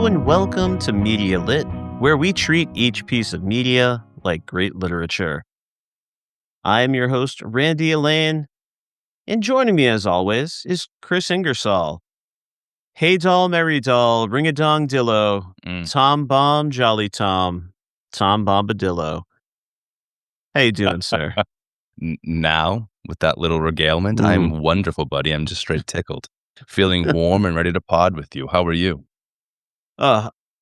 and welcome to Media Lit, where we treat each piece of media like great literature. I am your host, Randy Elaine, and joining me as always is Kris Ingersoll. Hey doll, merry doll, ring-a-dong dillo, Tom Bomb, jolly Tom, Tom Bombadillo. How you doing, sir? Now, with that little regalement, I'm wonderful, buddy. I'm just straight tickled. Feeling warm and ready to pod with you. How are you?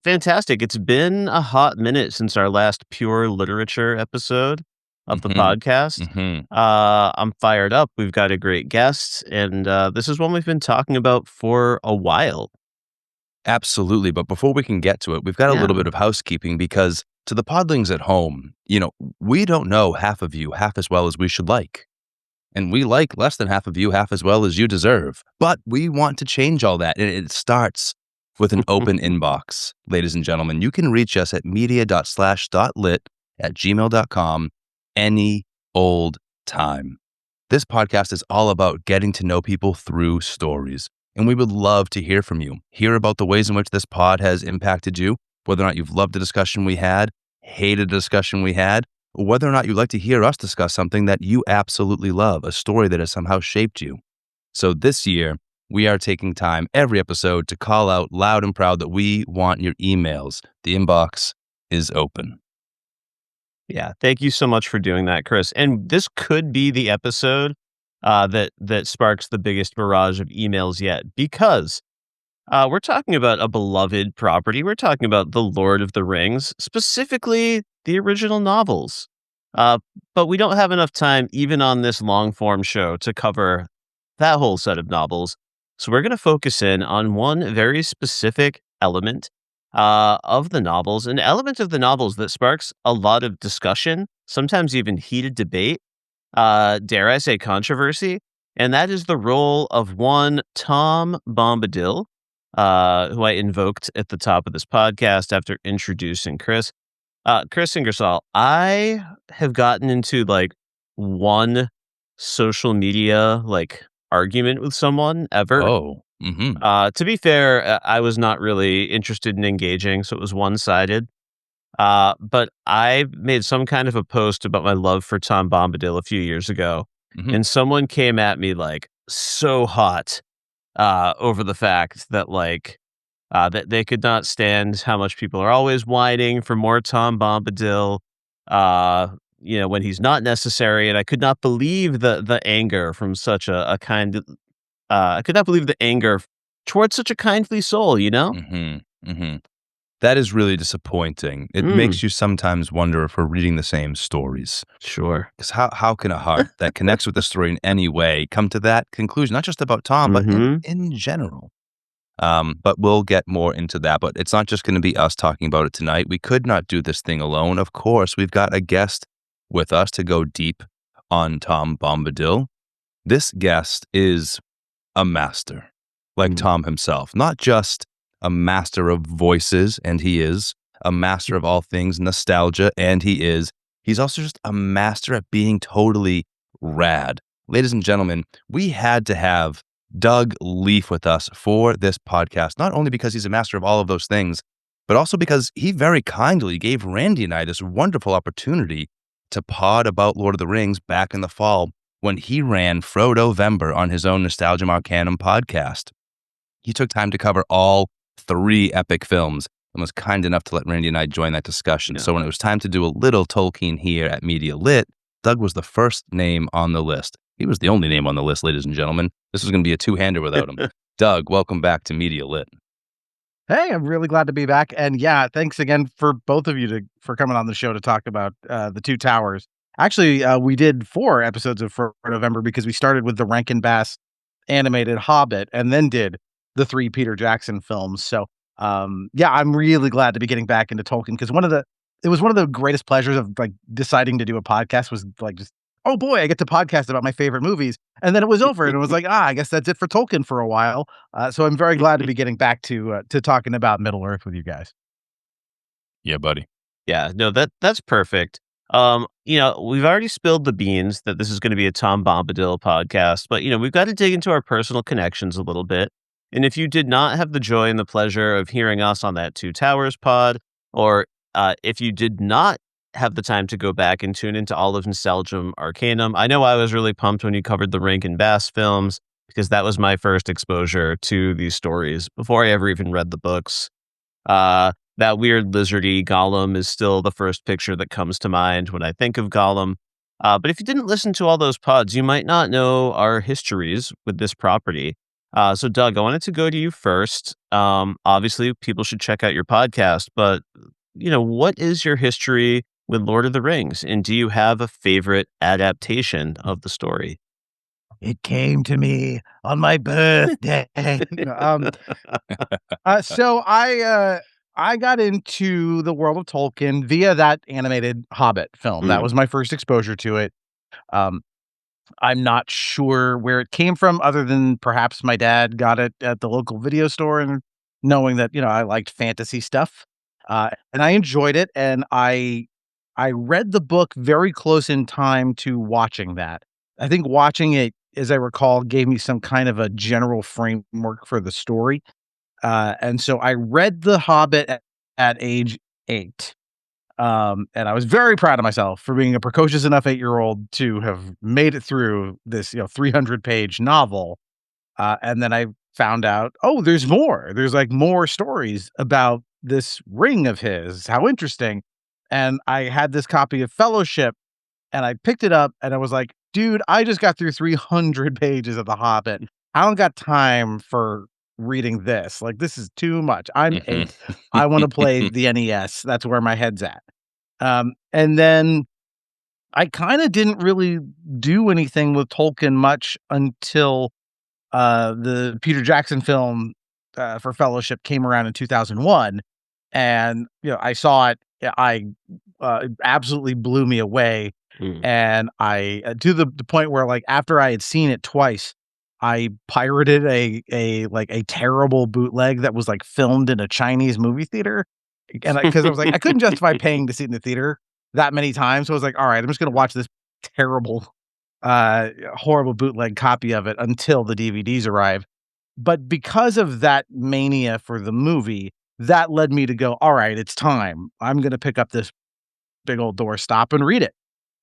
Fantastic. It's been a hot minute since our last pure literature episode of the podcast. I'm fired up. We've got a great guest, and this is one we've been talking about for a while. Absolutely. But before we can get to it, we've got a little bit of housekeeping because to the podlings at home, we don't know half of you half as well as we should like. And we like less than half of you half as well as you deserve. But we want to change all that. And it starts with an open inbox. Ladies and gentlemen, you can reach us at media.slash.lit@gmail.com any old time. This podcast is all about getting to know people through stories. And we would love to hear from you. Hear about the ways in which this pod has impacted you, whether or not you've loved the discussion we had, hated the discussion we had, or whether or not you'd like to hear us discuss something that you absolutely love, a story that has somehow shaped you. So this year, we are taking time every episode to call out loud and proud that we want your emails. The inbox is open. Yeah, thank you so much for doing that, Kris. And this could be the episode that sparks the biggest barrage of emails yet, because we're talking about a beloved property. We're talking about The Lord of the Rings, specifically the original novels. But we don't have enough time, even on this long-form show, to cover that whole set of novels. So we're going to focus in on one very specific element of the novels, an element of the novels that sparks a lot of discussion, sometimes even heated debate, dare I say controversy, and that is the role of one Tom Bombadil, who I invoked at the top of this podcast after introducing Kris. Kris Ingersoll, I have gotten into one social media argument with someone ever. To be fair, I was not really interested in engaging, so it was one-sided. But I made some kind of a post about my love for Tom Bombadil a few years ago, and someone came at me so hot over the fact that that they could not stand how much people are always whining for more Tom Bombadil, when he's not necessary, and I could not believe the anger from such a kind. I could not believe the anger towards such a kindly soul. That is really disappointing. It makes you sometimes wonder if we're reading the same stories. Sure. Because how can a heart that connects with the story in any way come to that conclusion? Not just about Tom, but in general. But we'll get more into that. But it's not just going to be us talking about it tonight. We could not do this thing alone. Of course, we've got a guest with us to go deep on Tom Bombadil. This guest is a master, like Tom himself. Not just a master of voices, and he is a master of all things nostalgia, and he is. He's also just a master at being totally rad. Ladies and gentlemen, we had to have Doug Lief with us for this podcast, not only because he's a master of all of those things, but also because he very kindly gave Randy and I this wonderful opportunity to pod about Lord of the Rings back in the fall when he ran Frodo-vember on his own Nostalgium Arcanum podcast. He took time to cover all 3 epic films and was kind enough to let Randy and I join that discussion. Yeah. So when it was time to do a little Tolkien here at Media Lit, Doug was the first name on the list. He was the only name on the list, ladies and gentlemen. This was going to be a two-hander without him. Doug, welcome back to Media Lit. Hey, I'm really glad to be back. And yeah, thanks again for both of you for coming on the show to talk about the Two Towers. Actually, we did 4 episodes of November because we started with the Rankin Bass animated Hobbit and then did the 3 Peter Jackson films. So yeah, I'm really glad to be getting back into Tolkien because it was one of the greatest pleasures of deciding to do a podcast was just, oh boy, I get to podcast about my favorite movies. And then it was over and it was I guess that's it for Tolkien for a while. So I'm very glad to be getting back to talking about Middle Earth with you guys. Yeah, buddy. Yeah, no, that's perfect. We've already spilled the beans that this is going to be a Tom Bombadil podcast, but we've got to dig into our personal connections a little bit. And if you did not have the joy and the pleasure of hearing us on that Two Towers pod, or if you did not have the time to go back and tune into all of Nostalgium Arcanum, I know I was really pumped when you covered the Rankin Bass films, because that was my first exposure to these stories before I ever even read the books. That weird lizardy Gollum is still the first picture that comes to mind when I think of Gollum. But if you didn't listen to all those pods, you might not know our histories with this property. So, Doug, I wanted to go to you first. Obviously, people should check out your podcast, but what is your history with Lord of the Rings, and do you have a favorite adaptation of the story? It came to me on my birthday. So I got into the world of Tolkien via that animated Hobbit film. That was my first exposure to it. Um, I'm not sure where it came from, other than perhaps my dad got it at the local video store, and knowing that I liked fantasy stuff, and I enjoyed it. And I read the book very close in time to watching that. I think watching it, as I recall, gave me some kind of a general framework for the story. And so I read The Hobbit at age 8. And I was very proud of myself for being a precocious enough 8-year-old to have made it through this, 300-page novel. And then I found out, oh, there's more. There's like more stories about this ring of his. How interesting. And I had this copy of Fellowship, and I picked it up, and I was like, dude, I just got through 300 pages of The Hobbit. I don't got time for reading this. Like, this is too much. I'm 8. I want to play the NES. That's where my head's at. And then I kind of didn't really do anything with Tolkien much until the Peter Jackson film for Fellowship came around in 2001. And, I saw it. It absolutely blew me away. And I to the point where, like, after I had seen it twice, I pirated a terrible bootleg that was like filmed in a Chinese movie theater. And because I was like, I couldn't justify paying to see it in the theater that many times. So I was like, all right, I'm just gonna watch this terrible, horrible bootleg copy of it until the DVDs arrive. But because of that mania for the movie, that led me to go, all right, it's time. I'm gonna pick up this big old doorstop and read it.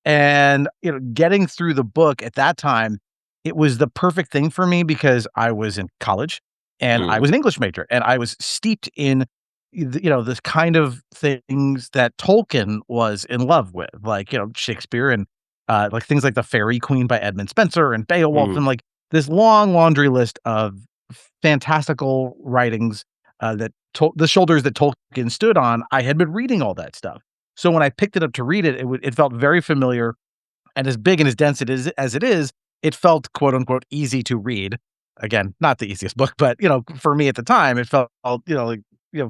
And, getting through the book at that time, it was the perfect thing for me, because I was in college and I was an English major, and I was steeped in, this kind of things that Tolkien was in love with, like, Shakespeare, and like things like The Fairy Queen by Edmund Spenser and Beowulf, and like this long laundry list of fantastical writings that the shoulders that Tolkien stood on. I had been reading all that stuff. So when I picked it up to read it, it felt very familiar, and as big and as dense as it is, it felt, quote unquote, easy to read. Again, not the easiest book, but for me at the time, it felt like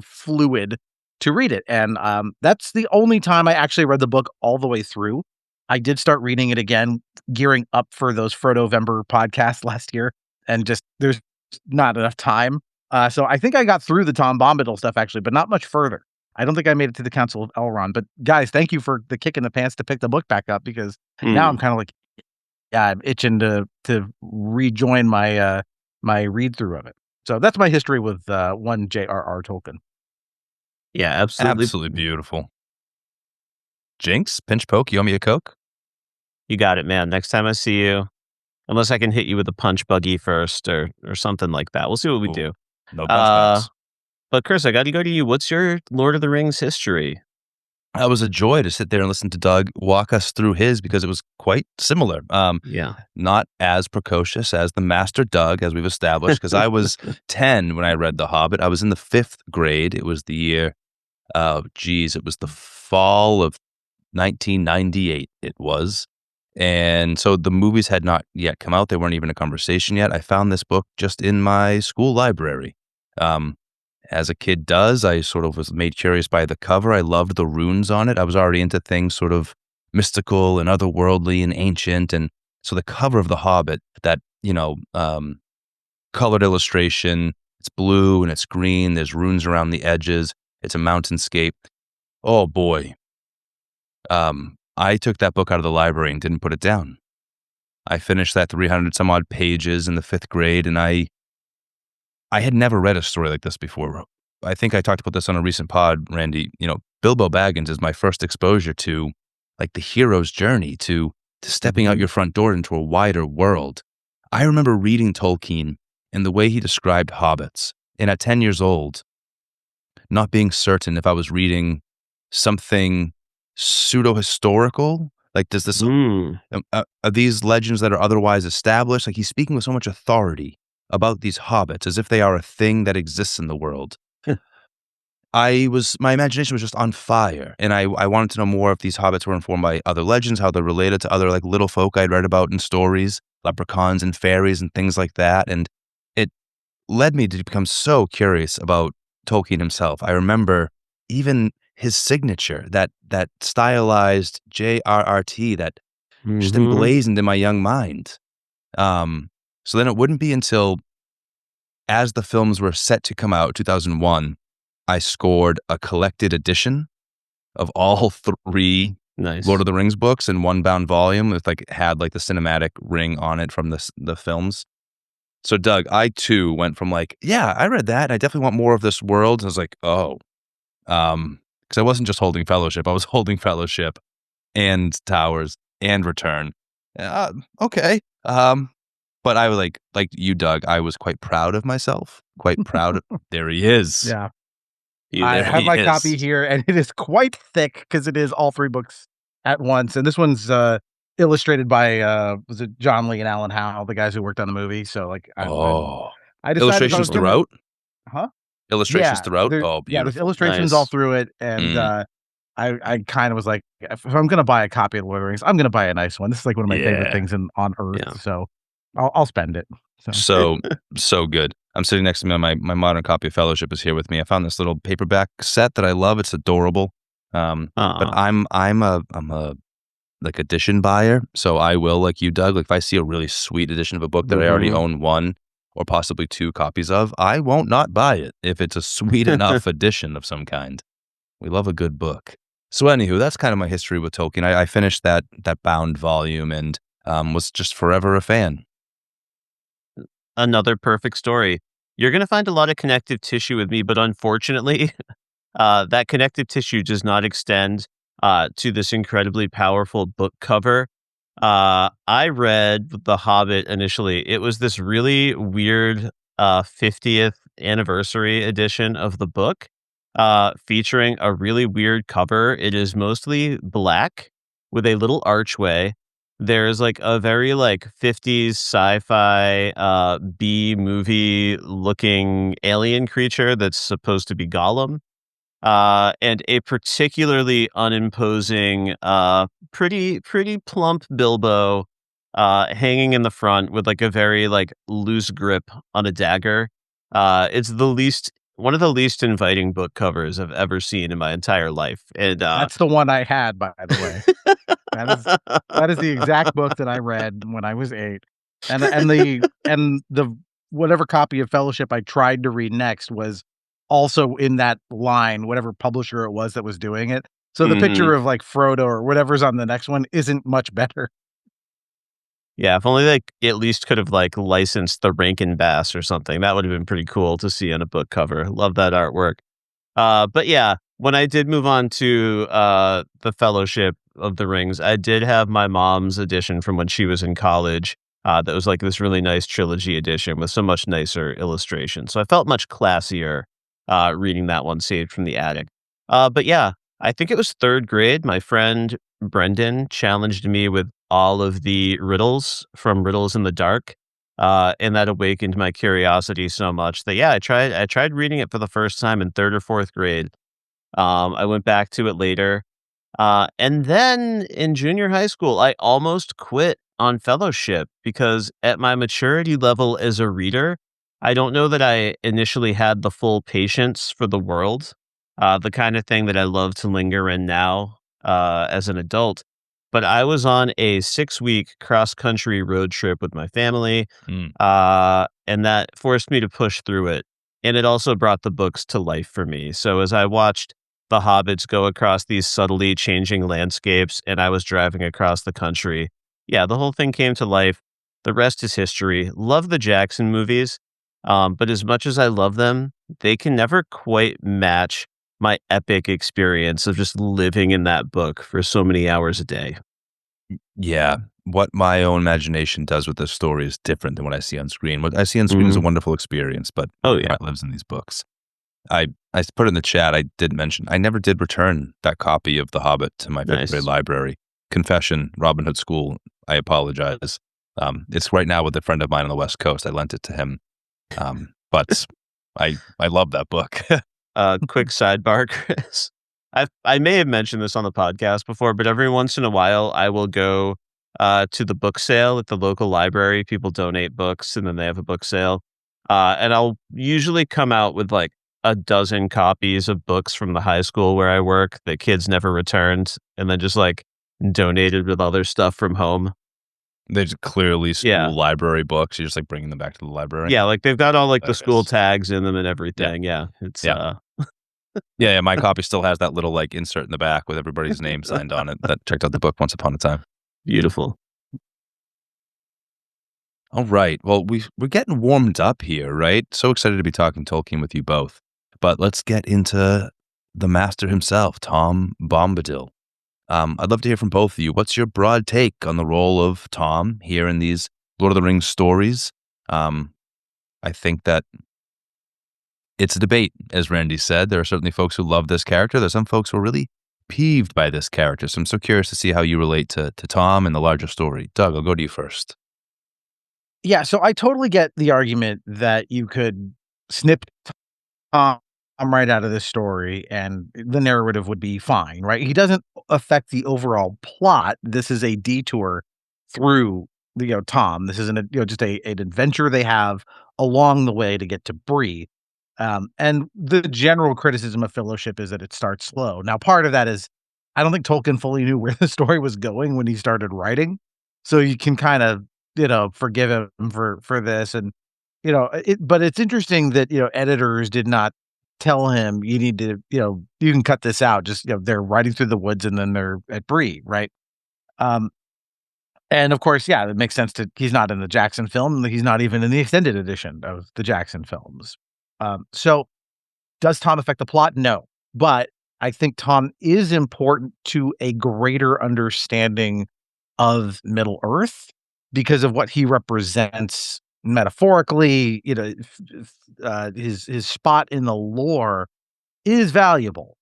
fluid to read it. And that's the only time I actually read the book all the way through. I did start reading it again, gearing up for those Frodo-vember podcasts last year, and just there's not enough time. So I think I got through the Tom Bombadil stuff, actually, but not much further. I don't think I made it to the Council of Elrond, but guys, thank you for the kick in the pants to pick the book back up, because now I'm kind of like, yeah, I'm itching to rejoin my my read through of it. So that's my history with one J.R.R. Tolkien. Yeah, absolutely. Absolutely beautiful. Jinx, pinch poke, you owe me a Coke? You got it, man. Next time I see you, unless I can hit you with a punch buggy first or something like that. We'll see what we do. No punch bags. But Kris, I got to go to you. What's your Lord of the Rings history? It was a joy to sit there and listen to Doug walk us through his, because it was quite similar. Not as precocious as the master Doug, as we've established, because I was 10 when I read The Hobbit. I was in the 5th grade. It was the year, it was the fall of 1998 it was. And so the movies had not yet come out. They weren't even a conversation yet. I found this book just in my school library. As a kid does, I sort of was made curious by the cover. I loved the runes on it. I was already into things sort of mystical and otherworldly and ancient. And so the cover of The Hobbit, that, colored illustration, it's blue and it's green. There's runes around the edges. It's a mountainscape. Oh boy. I took that book out of the library and didn't put it down. I finished that 300 some odd pages in the 5th grade, and I I had never read a story like this before. I think I talked about this on a recent pod, Randy. Bilbo Baggins is my first exposure to like the hero's journey to stepping out your front door into a wider world. I remember reading Tolkien and the way he described hobbits. And at 10 years old, not being certain if I was reading something pseudo-historical. Like, does this, are these legends that are otherwise established? Like, he's speaking with so much authority about these hobbits as if they are a thing that exists in the world. My imagination was just on fire, and I wanted to know more if these hobbits were informed by other legends, how they're related to other like little folk I'd read about in stories, leprechauns and fairies and things like that. And it led me to become so curious about Tolkien himself. I remember even his signature, that stylized JRRT that just emblazoned in my young mind. So then it wouldn't be until, as the films were set to come out, 2001, I scored a collected edition of all 3 Lord of the Rings books in one bound volume. It had the cinematic ring on it from the films. So Doug, I too went from yeah, I read that. I definitely want more of this world. I was like, oh, because I wasn't just holding Fellowship. I was holding Fellowship and Towers and Return. Okay. But I was like you, Doug, I was quite proud of myself. Quite proud. There he is. Yeah. I have my copy here, and it is quite thick because it is all 3 books at once. And this one's illustrated by was it John Lee and Alan Howe, the guys who worked on the movie. So I decided illustrations throughout. Illustrations Yeah, throughout. Oh, beautiful. Yeah, there's illustrations all through it, and I kind of was like, if I'm gonna buy a copy of Lord of the Rings, I'm gonna buy a nice one. This is like one of my favorite things on earth. Yeah. So I'll spend it. So good. I'm sitting next to me. My modern copy of Fellowship is here with me. I found this little paperback set that I love. It's adorable. But I'm a edition buyer, so I will, like you, Doug. If I see a really sweet edition of a book that I already own 1 or possibly 2 copies of, I won't not buy it if it's a sweet enough edition of some kind. We love a good book. So anywho, that's kind of my history with Tolkien. I finished that bound volume and was just forever a fan. Another perfect story. You're going to find a lot of connective tissue with me, but unfortunately, that connective tissue does not extend to this incredibly powerful book cover. I read The Hobbit initially. It was this really weird 50th anniversary edition of the book, featuring a really weird cover. It is mostly black with a little archway. There's a very 50s sci-fi B movie looking alien creature that's supposed to be Gollum. And a particularly unimposing, pretty plump Bilbo hanging in the front with a very loose grip on a dagger. It's one of the least inviting book covers I've ever seen in my entire life. And that's the one I had, by the way. That is the exact book that I read when I was 8. And the whatever copy of Fellowship I tried to read next was also in that line, whatever publisher it was that was doing it. So the picture of Frodo or whatever's on the next one isn't much better. Yeah, if only they at least could have licensed the Rankin Bass or something. That would have been pretty cool to see on a book cover. Love that artwork. But yeah, when I did move on to the Fellowship of the Rings, I did have my mom's edition from when she was in college. That was this really nice trilogy edition with so much nicer illustration. So I felt much classier reading that one saved from the attic. But yeah, I think it was 3rd grade. My friend Brendan challenged me with all of the riddles from Riddles in the Dark. And that awakened my curiosity so much that, yeah, I tried reading it for the first time in 3rd or 4th grade. I went back to it later. And then in junior high school, I almost quit on Fellowship because at my maturity level as a reader, I don't know that I initially had the full patience for the world, the kind of thing that I love to linger in now as an adult. But I was on a 6-week cross-country road trip with my family, and that forced me to push through it. And it also brought the books to life for me. So as I watched the hobbits go across these subtly changing landscapes, and I was driving across the country, yeah, the whole thing came to life. The rest is history. Love the Jackson movies. But as much as I love them, they can never quite match my epic experience of just living in that book for so many hours a day. Yeah. What my own imagination does with this story is different than what I see on screen. What I see on screen is a wonderful experience, but Oh, yeah. it lives in these books. I put in the chat, I did mention, I never did return that copy of The Hobbit to my fifth grade Nice. library. Confession, Robin Hood School, I apologize. It's right now with a friend of mine on the West Coast. I lent it to him. But I love that book. Quick sidebar, Chris. I may have mentioned this on the podcast before, but every once in a while, I will go to the book sale at the local library. People donate books, and then they have a book sale. And I'll usually come out with like a dozen copies of books from the high school where I work that kids never returned, and then just like donated with other stuff from home. There's clearly Yeah. school library books. You're just like bringing them back to the library. Yeah, like they've got all like the That school is- tags in them and everything. Yeah. It's Yeah. Yeah, my copy still has that little like insert in the back with everybody's name signed on it that checked out the book once upon a time. beautiful. All right. Well, we're getting warmed up here, right? So excited to be talking Tolkien with you both. But let's get into the master himself, Tom Bombadil. I'd love to hear from both of you. What's your broad take on the role of Tom here in these Lord of the Rings stories? I think that it's a debate, as Randy said. There are certainly folks who love this character. There's some folks who are really peeved by this character. So I'm so curious to see how you relate to Tom and the larger story. Doug, I'll go to you first. Yeah, so I totally get the argument that you could snip Tom right out of this story and the narrative would be fine, right? He doesn't affect the overall plot. This is a detour through Tom. This isn't just an adventure they have along the way to get to Bree. And the general criticism of Fellowship is that it starts slow. Now, part of that is I don't think Tolkien fully knew where the story was going when he started writing. So you can kind of, forgive him for this. And, but it's interesting that, editors did not tell him you need to, you can cut this out. Just, they're riding through the woods and then they're at Bree, right? And of course, yeah, it makes sense he's not in the Jackson film. He's not even in the extended edition of the Jackson films. So does Tom affect the plot? No. But I think Tom is important to a greater understanding of Middle Earth because of what he represents metaphorically. His spot in the lore is valuable.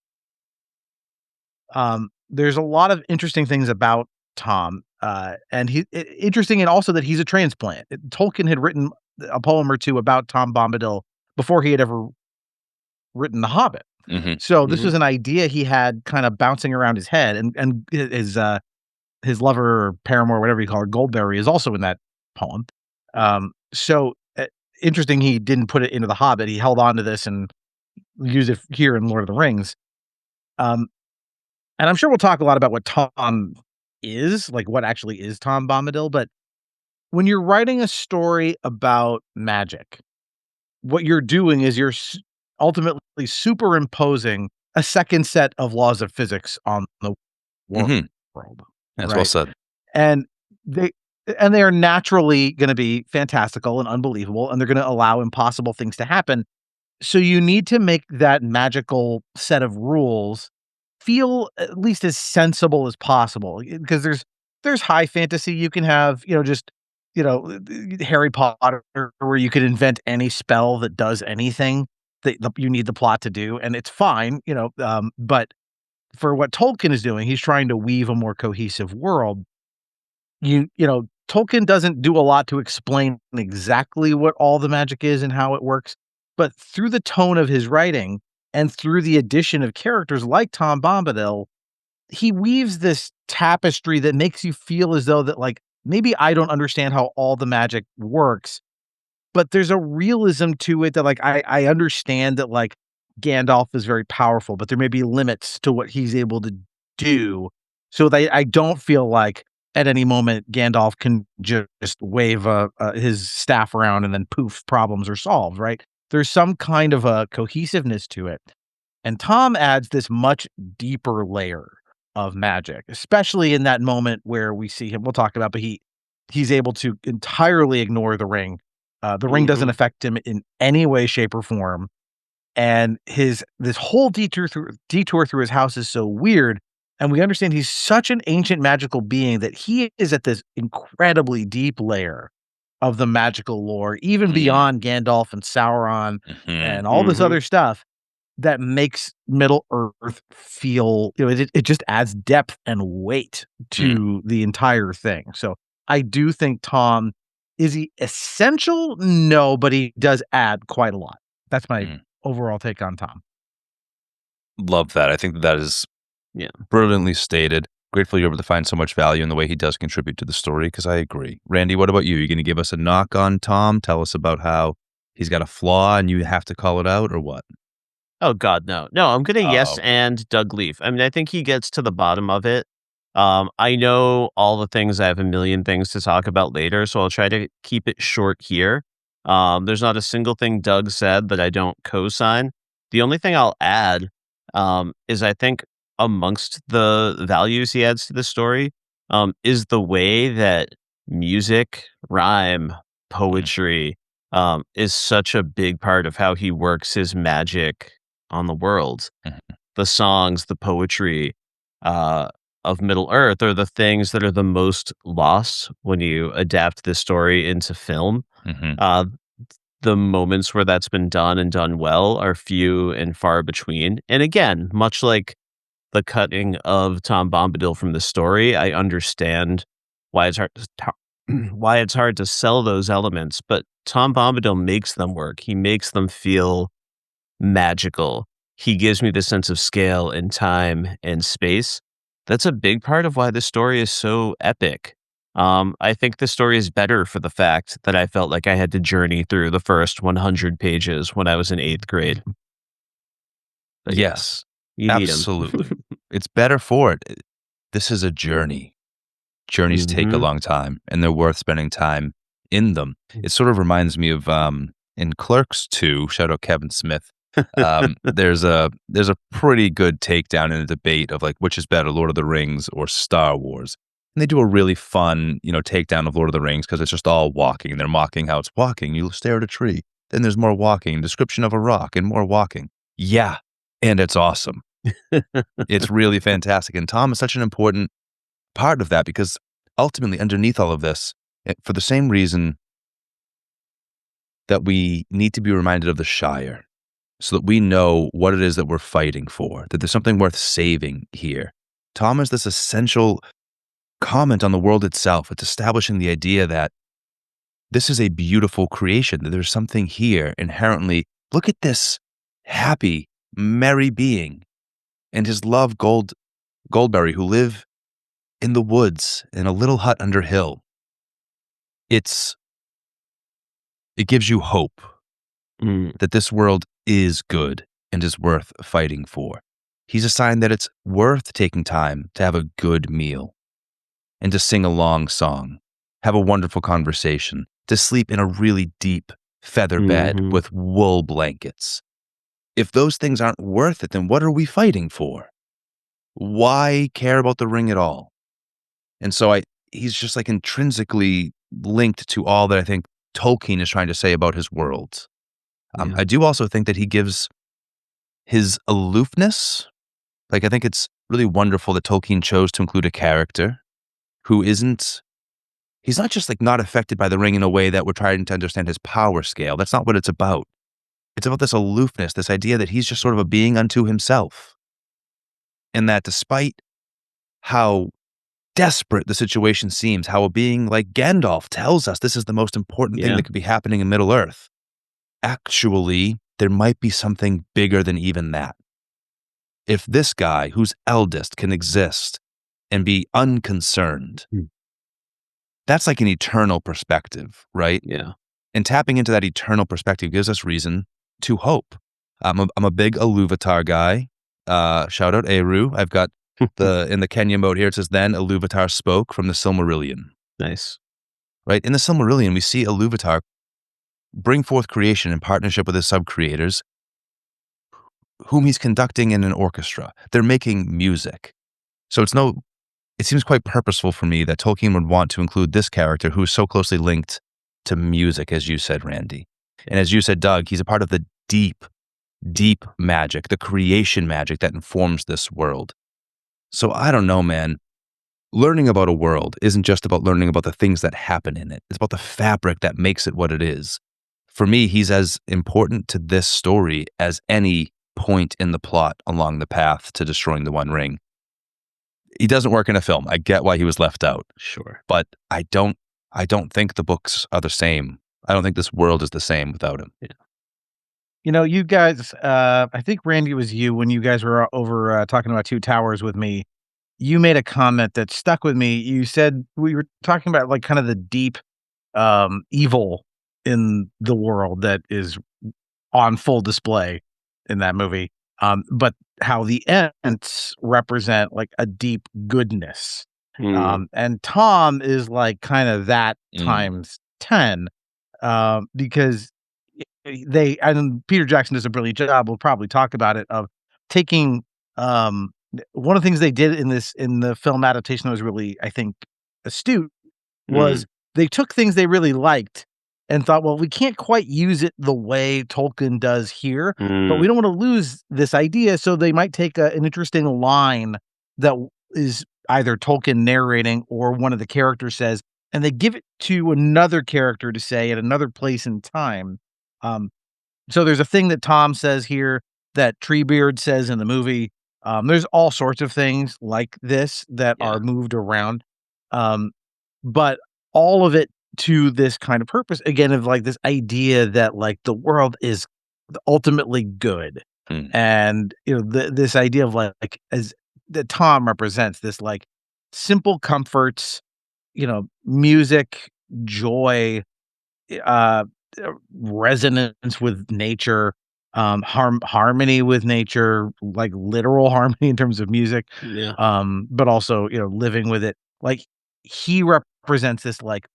There's a lot of interesting things about Tom, and interesting, and also that he's a transplant. Tolkien had written a poem or two about Tom Bombadil before he had ever written The Hobbit. Mm-hmm. So this was an idea he had kind of bouncing around his head, and his lover or paramour, whatever you call her, Goldberry, is also in that poem. So interesting, he didn't put it into The Hobbit. He held on to this and used it here in Lord of the Rings. And I'm sure we'll talk a lot about what Tom is, like what actually is Tom Bombadil. But when you're writing a story about magic, what you're doing is you're ultimately superimposing a second set of laws of physics on the world. That's well said. And they are naturally going to be fantastical and unbelievable, and they're going to allow impossible things to happen. So you need to make that magical set of rules feel at least as sensible as possible, because there's high fantasy you can have, Harry Potter, where you could invent any spell that does anything that you need the plot to do, and it's fine, but for what Tolkien is doing, he's trying to weave a more cohesive world. Tolkien doesn't do a lot to explain exactly what all the magic is and how it works, but through the tone of his writing and through the addition of characters like Tom Bombadil, he weaves this tapestry that makes you feel as though that, like, maybe I don't understand how all the magic works, but there's a realism to it that, like, I understand that, like, Gandalf is very powerful, but there may be limits to what he's able to do. So I don't feel like at any moment Gandalf can just wave his staff around and then poof, problems are solved, right? There's some kind of a cohesiveness to it. And Tom adds this much deeper layer of magic, especially in that moment where we see him, we'll talk about, but he's able to entirely ignore the ring The ring doesn't affect him in any way, shape, or form. And this whole detour through his house is so weird. And we understand he's such an ancient magical being that he is at this incredibly deep layer of the magical lore, even beyond Gandalf and Sauron and all this other stuff that makes Middle Earth feel, it just adds depth and weight to the entire thing. So I do think Tom, is he essential? No, but he does add quite a lot. That's my overall take on Tom. Love that. I think that is brilliantly stated. Grateful you're able to find so much value in the way he does contribute to the story, because I agree. Randy, what about you? You going to give us a knock on Tom? Tell us about how he's got a flaw and you have to call it out, or what? Oh, God, no. No, I'm going to yes and Doug Lief. I mean, I think he gets to the bottom of it. I know all the things. I have a million things to talk about later, so I'll try to keep it short here. There's not a single thing Doug said that I don't co-sign. The only thing I'll add is I think amongst the values he adds to the story is the way that music, rhyme, poetry is such a big part of how he works his magic on the world. The songs, the poetry of Middle Earth are the things that are the most lost when you adapt this story into film. The moments where that's been done and done well are few and far between. And again, much like the cutting of Tom Bombadil from the story, I understand why it's hard to sell those elements, but Tom Bombadil makes them work. He makes them feel magical. He gives me the sense of scale and time and space. That's a big part of why the story is so epic. I think the story is better for the fact that I felt like I had to journey through the first 100 pages when I was in 8th grade. But yes, you need 'em. absolutely. It's better for it. This is a journey. Journeys take a long time, and they're worth spending time in them. It sort of reminds me of in Clerks 2, shout out Kevin Smith. There's a pretty good takedown in a debate of like which is better, Lord of the Rings or Star Wars. And they do a really fun, takedown of Lord of the Rings because it's just all walking, and they're mocking how it's walking. You stare at a tree, then there's more walking, description of a rock, and more walking. Yeah, and it's awesome. It's really fantastic. And Tom is such an important part of that because ultimately underneath all of this, for the same reason that we need to be reminded of the Shire so that we know what it is that we're fighting for, that there's something worth saving here. Tom is this essential comment on the world itself. It's establishing the idea that this is a beautiful creation, that there's something here inherently. Look at this happy, merry being and his love Goldberry, who live in the woods in a little hut under hill. It gives you hope that this world is good and is worth fighting for. He's a sign that it's worth taking time to have a good meal and to sing a long song, have a wonderful conversation, to sleep in a really deep feather bed with wool blankets. If those things aren't worth it, then what are we fighting for? Why care about the ring at all? And so he's just like intrinsically linked to all that I think Tolkien is trying to say about his world. I do also think that he gives his aloofness. Like, I think it's really wonderful that Tolkien chose to include a character who he's not just like not affected by the ring in a way that we're trying to understand his power scale. That's not what it's about. It's about this aloofness, this idea that he's just sort of a being unto himself. And that despite how desperate the situation seems, how a being like Gandalf tells us this is the most important thing that could be happening in Middle Earth, actually, there might be something bigger than even that. If this guy, who's eldest, can exist and be unconcerned, that's like an eternal perspective, right? Yeah. And tapping into that eternal perspective gives us reason to hope. I'm a big Iluvatar guy. Shout out Eru. I've got in the Kenya mode here, it says, then Iluvatar spoke from the Silmarillion. Nice. Right? In the Silmarillion, we see Iluvatar bring forth creation in partnership with his sub-creators, whom he's conducting in an orchestra. They're making music. So it seems quite purposeful for me that Tolkien would want to include this character who is so closely linked to music, as you said, Randy. And as you said, Doug, he's a part of the deep, deep magic, the creation magic that informs this world. So I don't know, man. Learning about a world isn't just about learning about the things that happen in it. It's about the fabric that makes it what it is. For me, he's as important to this story as any point in the plot along the path to destroying the One Ring. He doesn't work in a film. I get why he was left out. Sure. But I don't think the books are the same. I don't think this world is the same without him. Yeah. You know, you guys, I think Randy, it was you when you guys were over talking about Two Towers with me. You made a comment that stuck with me. You said we were talking about like kind of the deep evil in the world that is on full display in that movie. But how the Ents represent like a deep goodness. And Tom is like kind of that times 10 because and Peter Jackson does a brilliant job. We'll probably talk about it, of taking one of the things they did in the film adaptation that was really, I think, astute was they took things they really liked and thought, well, we can't quite use it the way Tolkien does here, but we don't want to lose this idea. So they might take an interesting line that is either Tolkien narrating or one of the characters says, and they give it to another character to say at another place in time. So there's a thing that Tom says here that Treebeard says in the movie. There's all sorts of things like this that are moved around. But all of it to this kind of purpose, again, of like this idea that like the world is ultimately good. And, you know, this idea of like as that Tom represents this like simple comforts, you know, music, joy, resonance with nature, harmony with nature, like literal harmony in terms of music, but also, you know, living with it. Like he represents this like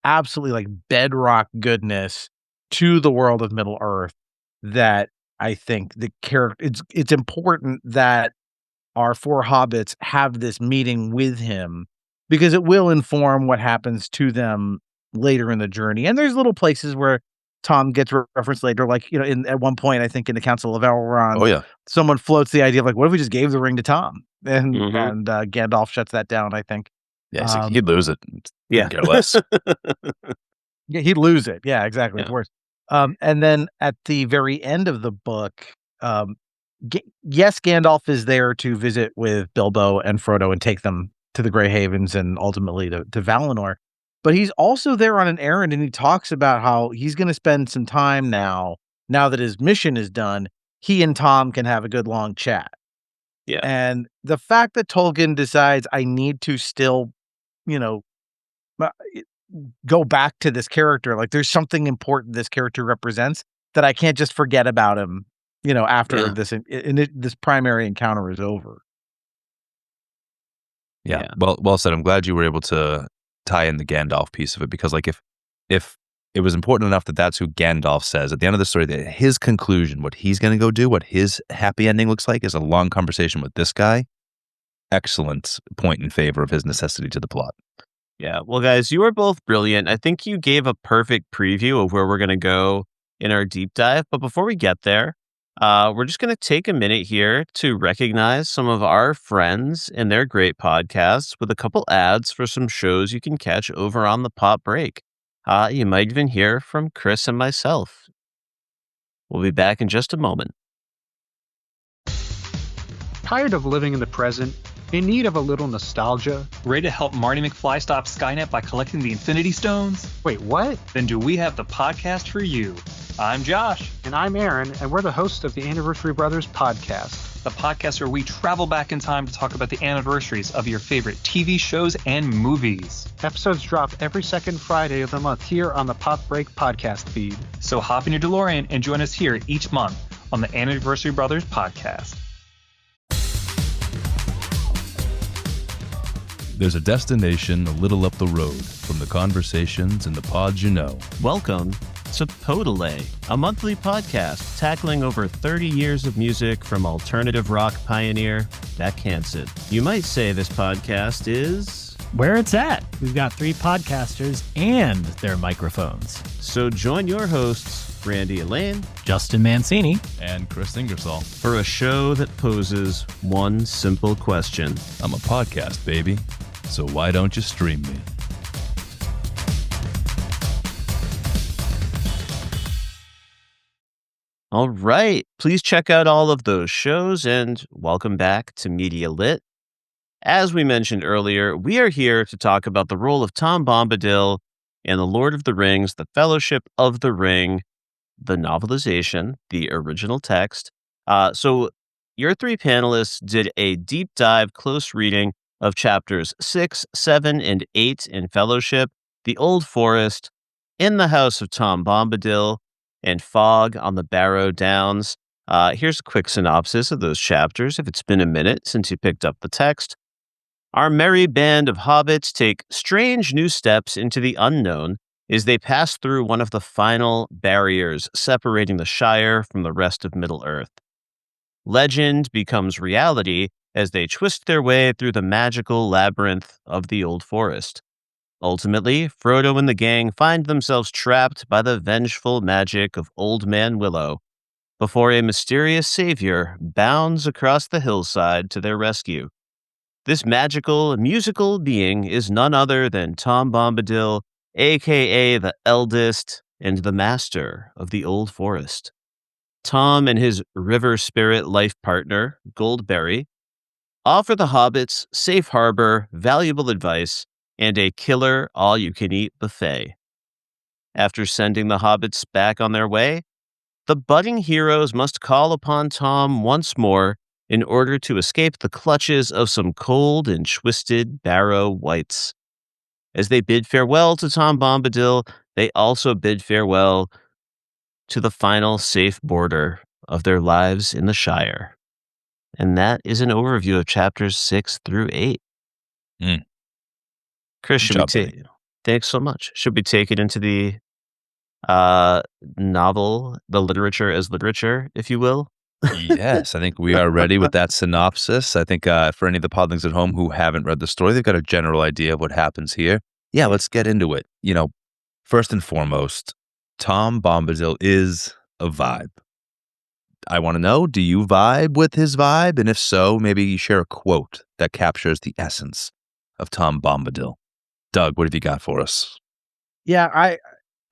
absolutely like bedrock goodness to the world of Middle Earth that I think the character, it's important that our four hobbits have this meeting with him because it will inform what happens to them later in the journey. And there's little places where Tom gets referenced later, like, you know, at one point, I think in the Council of Elrond, someone floats the idea of like, what if we just gave the ring to Tom? And Gandalf shuts that down, I think. Yeah, he'd lose it. Yeah. Care less. Yeah, he'd lose it. Yeah, exactly. Yeah. Of course. And then at the very end of the book, yes, Gandalf is there to visit with Bilbo and Frodo and take them to the Grey Havens and ultimately to Valinor. But he's also there on an errand, and he talks about how he's going to spend some time now that his mission is done, he and Tom can have a good long chat. Yeah. And the fact that Tolkien decides I need to still, you know, go back to this character, like there's something important this character represents that I can't just forget about him, you know, after this primary encounter is over. Yeah. Well said. I'm glad you were able to tie in the Gandalf piece of it, because like if it was important enough that that's who Gandalf says at the end of the story, that his conclusion, what he's going to go do, what his happy ending looks like, is a long conversation with this guy. Excellent point in favor of his necessity to the plot. Yeah. Well, guys, you are both brilliant. I think you gave a perfect preview of where we're going to go in our deep dive. But before we get there, we're just going to take a minute here to recognize some of our friends and their great podcasts with a couple ads for some shows you can catch over on the Pop Break. You might even hear from Kris and myself. We'll be back in just a moment. Tired of living in the present? In need of a little nostalgia? Ready to help Marty McFly stop Skynet by collecting the Infinity Stones? Wait, what? Then do we have the podcast for you. I'm Josh. And I'm Aaron, and we're the hosts of the Anniversary Brothers podcast. The podcast where we travel back in time to talk about the anniversaries of your favorite TV shows and movies. Episodes drop every second Friday of the month here on the Pop Break podcast feed. So hop in your DeLorean and join us here each month on the Anniversary Brothers podcast. There's a destination a little up the road from the conversations and the pods you know. Welcome to Podolay, a monthly podcast tackling over 30 years of music from alternative rock pioneer Beck Hansen. You might say this podcast is where it's at. We've got 3 podcasters and their microphones. So join your hosts, Randy Elaine, Justin Mancini, And Kris Ingersoll. for a show that poses one simple question. I'm a podcast, baby. So why don't you stream me? All right. Please check out all of those shows and welcome back to Media Lit. As we mentioned earlier, we are here to talk about the role of Tom Bombadil in The Lord of the Rings, The Fellowship of the Ring, the novelization, the original text. So your 3 panelists did a deep dive, close reading of chapters 6, 7, and 8 in Fellowship, The Old Forest, In the House of Tom Bombadil, and Fog on the Barrow Downs. Here's a quick synopsis of those chapters if it's been a minute since you picked up the text. Our merry band of hobbits take strange new steps into the unknown as they pass through one of the final barriers separating the Shire from the rest of Middle Earth. Legend becomes reality as they twist their way through the magical labyrinth of the Old Forest. Ultimately, Frodo and the gang find themselves trapped by the vengeful magic of Old Man Willow before a mysterious savior bounds across the hillside to their rescue. This magical, musical being is none other than Tom Bombadil, a.k.a. the Eldest and the Master of the Old Forest. Tom and his river spirit life partner, Goldberry, offer the hobbits safe harbor, valuable advice, and a killer all-you-can-eat buffet. After sending the hobbits back on their way, the budding heroes must call upon Tom once more in order to escape the clutches of some cold and twisted Barrow wights. As they bid farewell to Tom Bombadil, they also bid farewell to the final safe border of their lives in the Shire. And that is an overview of chapters 6 through 8. Kris, should we take? Thanks so much. Should we take it into the novel, the literature as literature, if you will? Yes, I think we are ready with that synopsis. I think for any of the podlings at home who haven't read the story, they've got a general idea of what happens here. Yeah, let's get into it. First and foremost, Tom Bombadil is a vibe. I want to know, do you vibe with his vibe? And if so, maybe you share a quote that captures the essence of Tom Bombadil. Doug, what have you got for us? Yeah,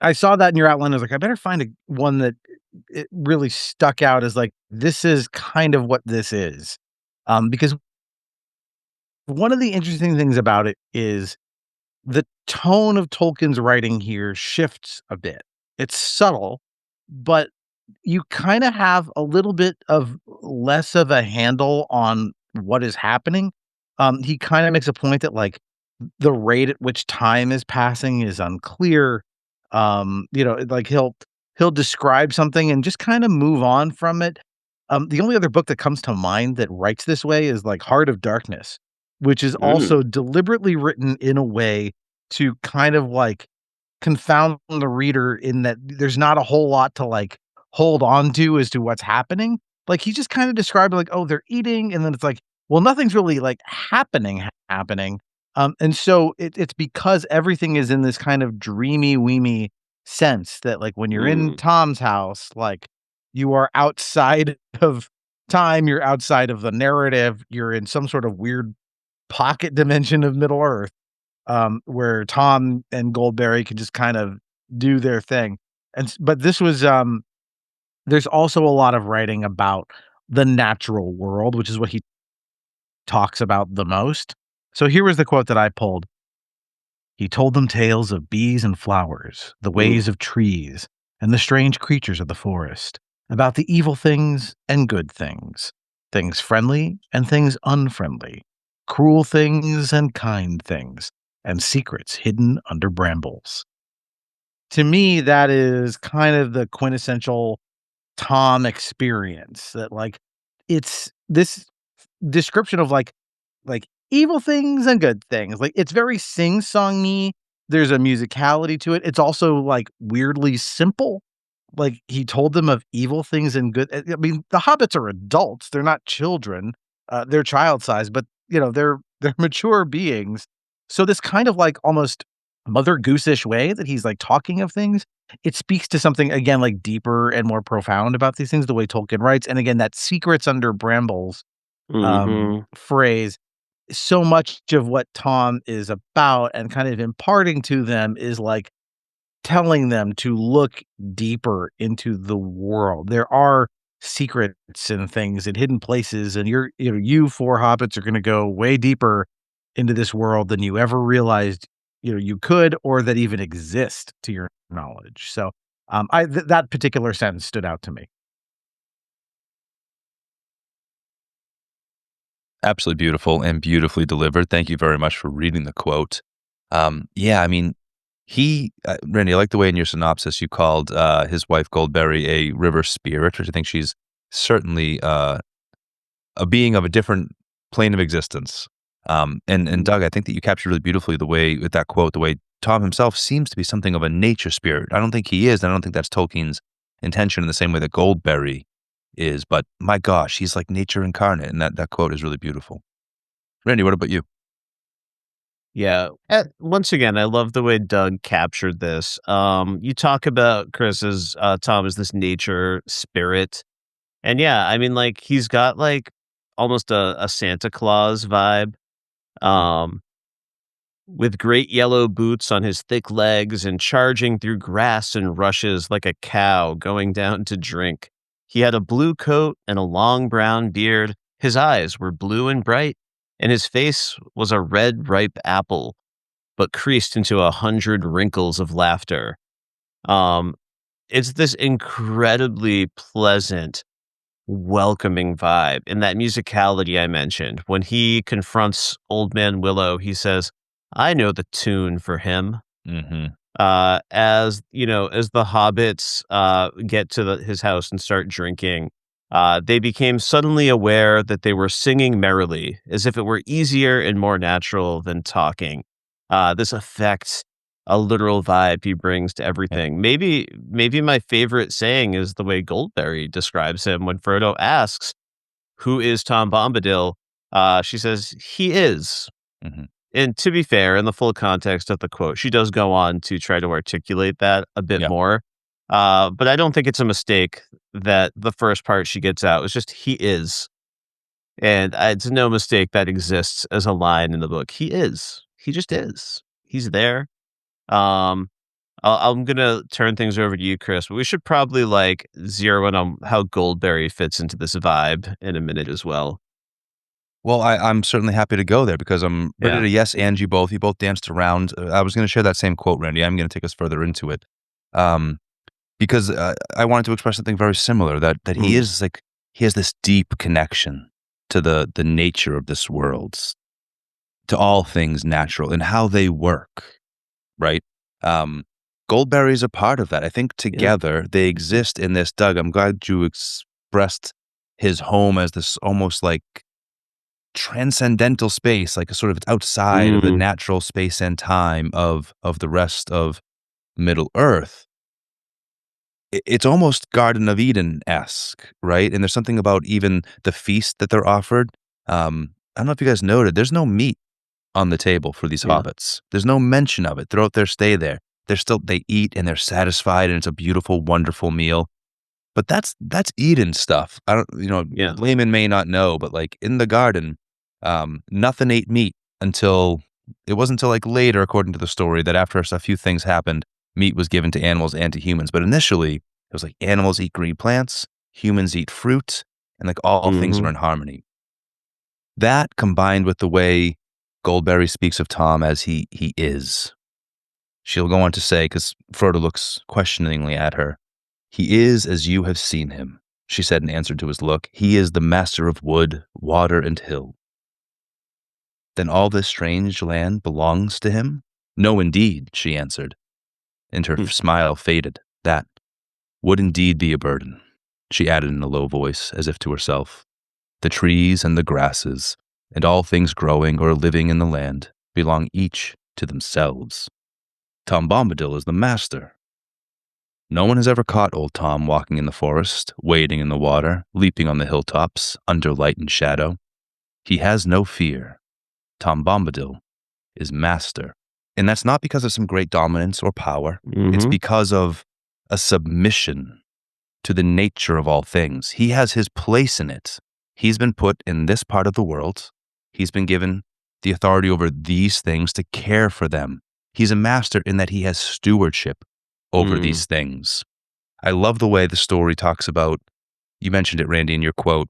I saw that in your outline. I was like, I better find one that it really stuck out as like, this is kind of what this is. Because one of the interesting things about it is the tone of Tolkien's writing here shifts a bit. It's subtle, but you kind of have a little bit of less of a handle on what is happening. He kind of makes a point that like the rate at which time is passing is unclear. Like he'll describe something and just kind of move on from it. The only other book that comes to mind that writes this way is like Heart of Darkness, which is also deliberately written in a way to kind of like confound the reader in that there's not a whole lot to like hold on to as to what's happening. Like he just kind of described like, oh, they're eating, and then it's like, well, nothing's really like happening. And so it's because everything is in this kind of dreamy, weemy sense that like when you're in Tom's house, like you are outside of time, you're outside of the narrative, you're in some sort of weird pocket dimension of Middle Earth, where Tom and Goldberry can just kind of do their thing. But this was, there's also a lot of writing about the natural world, which is what he talks about the most. So here was the quote that I pulled. He told them tales of bees and flowers, the ways of trees, and the strange creatures of the forest, about the evil things and good things, things friendly and things unfriendly, cruel things and kind things, and secrets hidden under brambles. To me, that is kind of the quintessential Tom experience, that like it's this description of like evil things and good things. Like it's very sing-songy. There's a musicality to it. It's also like weirdly simple. Like he told them of evil things and good. I mean, the hobbits are adults. They're not children. They're child size, but they're mature beings. So this kind of like almost Mother Goose-ish way that he's like talking of things, it speaks to something again like deeper and more profound about these things, the way Tolkien writes. And again, that secrets under brambles phrase, so much of what Tom is about and kind of imparting to them is like telling them to look deeper into the world. There are secrets and things and hidden places, and you four hobbits are going to go way deeper into this world than you ever realized you could, or that even exist to your knowledge. So that particular sentence stood out to me. Absolutely beautiful and beautifully delivered. Thank you very much for reading the quote. Yeah, I mean, Randy, I like the way in your synopsis you called his wife Goldberry a river spirit, which I think she's certainly a being of a different plane of existence. And Doug, I think that you captured really beautifully the way with that quote, the way Tom himself seems to be something of a nature spirit. I don't think he is. And I don't think that's Tolkien's intention in the same way that Goldberry is. But my gosh, he's like nature incarnate. And that quote is really beautiful. Randy, what about you? Yeah. Once again, I love the way Doug captured this. You talk about Kris as Tom as this nature spirit. And yeah, I mean, like, he's got like almost a Santa Claus vibe. With great yellow boots on his thick legs and charging through grass and rushes like a cow going down to drink. He had a blue coat and a long brown beard. His eyes were blue and bright, and his face was a red, ripe apple, but creased into 100 wrinkles of laughter. It's this incredibly pleasant, welcoming vibe. And that musicality I mentioned, when he confronts Old Man Willow, he says, I know the tune for him. Mm-hmm. As the hobbits get to his house and start drinking, they became suddenly aware that they were singing merrily, as if it were easier and more natural than talking. This affects a literal vibe he brings to everything. Maybe my favorite saying is the way Goldberry describes him when Frodo asks, "Who is Tom Bombadil?" She says, "He is." Mm-hmm. And to be fair, in the full context of the quote, she does go on to try to articulate that a bit more. But I don't think it's a mistake that the first part she gets out is just "he is." And it's no mistake that exists as a line in the book. He is. He just is. He's there. I'm gonna turn things over to you, Kris, but we should probably like zero in on how Goldberry fits into this vibe in a minute as well. Well, I'm certainly happy to go there because I'm ready to yes and you both. You both danced around. I was going to share that same quote, Randy. I'm going to take us further into it, because I wanted to express something very similar. That he is like he has this deep connection to the nature of this world, to all things natural and how they work. Right. Goldberry is a part of that. I think together they exist in this. Doug, I'm glad you expressed his home as this almost like transcendental space, like a sort of outside of the natural space and time of the rest of Middle Earth. It's almost Garden of Eden-esque, right? And there's something about even the feast that they're offered. I don't know if you guys noted, there's no meat on the table for these hobbits. There's no mention of it throughout their stay there. They eat and they're satisfied, and it's a beautiful, wonderful meal. But that's Eden stuff. I don't, layman may not know, but like in the garden, nothing ate meat until like later, according to the story, that after a few things happened, meat was given to animals and to humans. But initially, it was like animals eat green plants, humans eat fruit, and like all things are in harmony. That combined with the way Goldberry speaks of Tom as he is. She'll go on to say, because Frodo looks questioningly at her, "He is as you have seen him," she said in answer to his look. "He is the master of wood, water, and hill." "Then all this strange land belongs to him?" "No, indeed," she answered, and her smile faded. "That would indeed be a burden," she added in a low voice, as if to herself. "The trees and the grasses, and all things growing or living in the land, belong each to themselves. Tom Bombadil is the master. No one has ever caught old Tom walking in the forest, wading in the water, leaping on the hilltops, under light and shadow. He has no fear. Tom Bombadil is master. And that's not because of some great dominance or power. It's Mhm. because of a submission to the nature of all things. He has his place in it. He's been put in this part of the world. He's been given the authority over these things to care for them. He's a master in that he has stewardship over these things. I love the way the story talks about, you mentioned it, Randy, in your quote,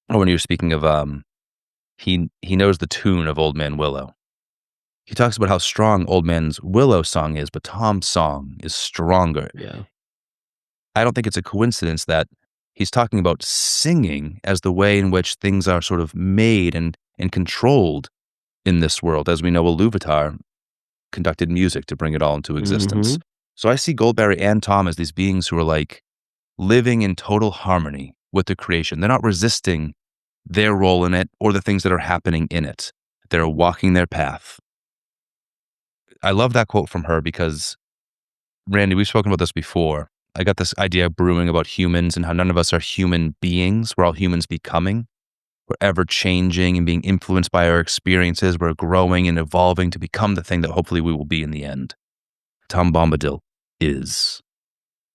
or when you were speaking of, he knows the tune of Old Man Willow. He talks about how strong Old Man's Willow song is, but Tom's song is stronger. Yeah. I don't think it's a coincidence that he's talking about singing as the way in which things are sort of made and controlled in this world. As we know, Iluvatar conducted music to bring it all into existence. Mhm. So I see Goldberry and Tom as these beings who are like living in total harmony with the creation. They're not resisting their role in it or the things that are happening in it. They're walking their path. I love that quote from her because, Randy, we've spoken about this before. I got this idea brewing about humans and how none of us are human beings. We're all humans becoming. We're ever changing and being influenced by our experiences. We're growing and evolving to become the thing that hopefully we will be in the end. Tom Bombadil is.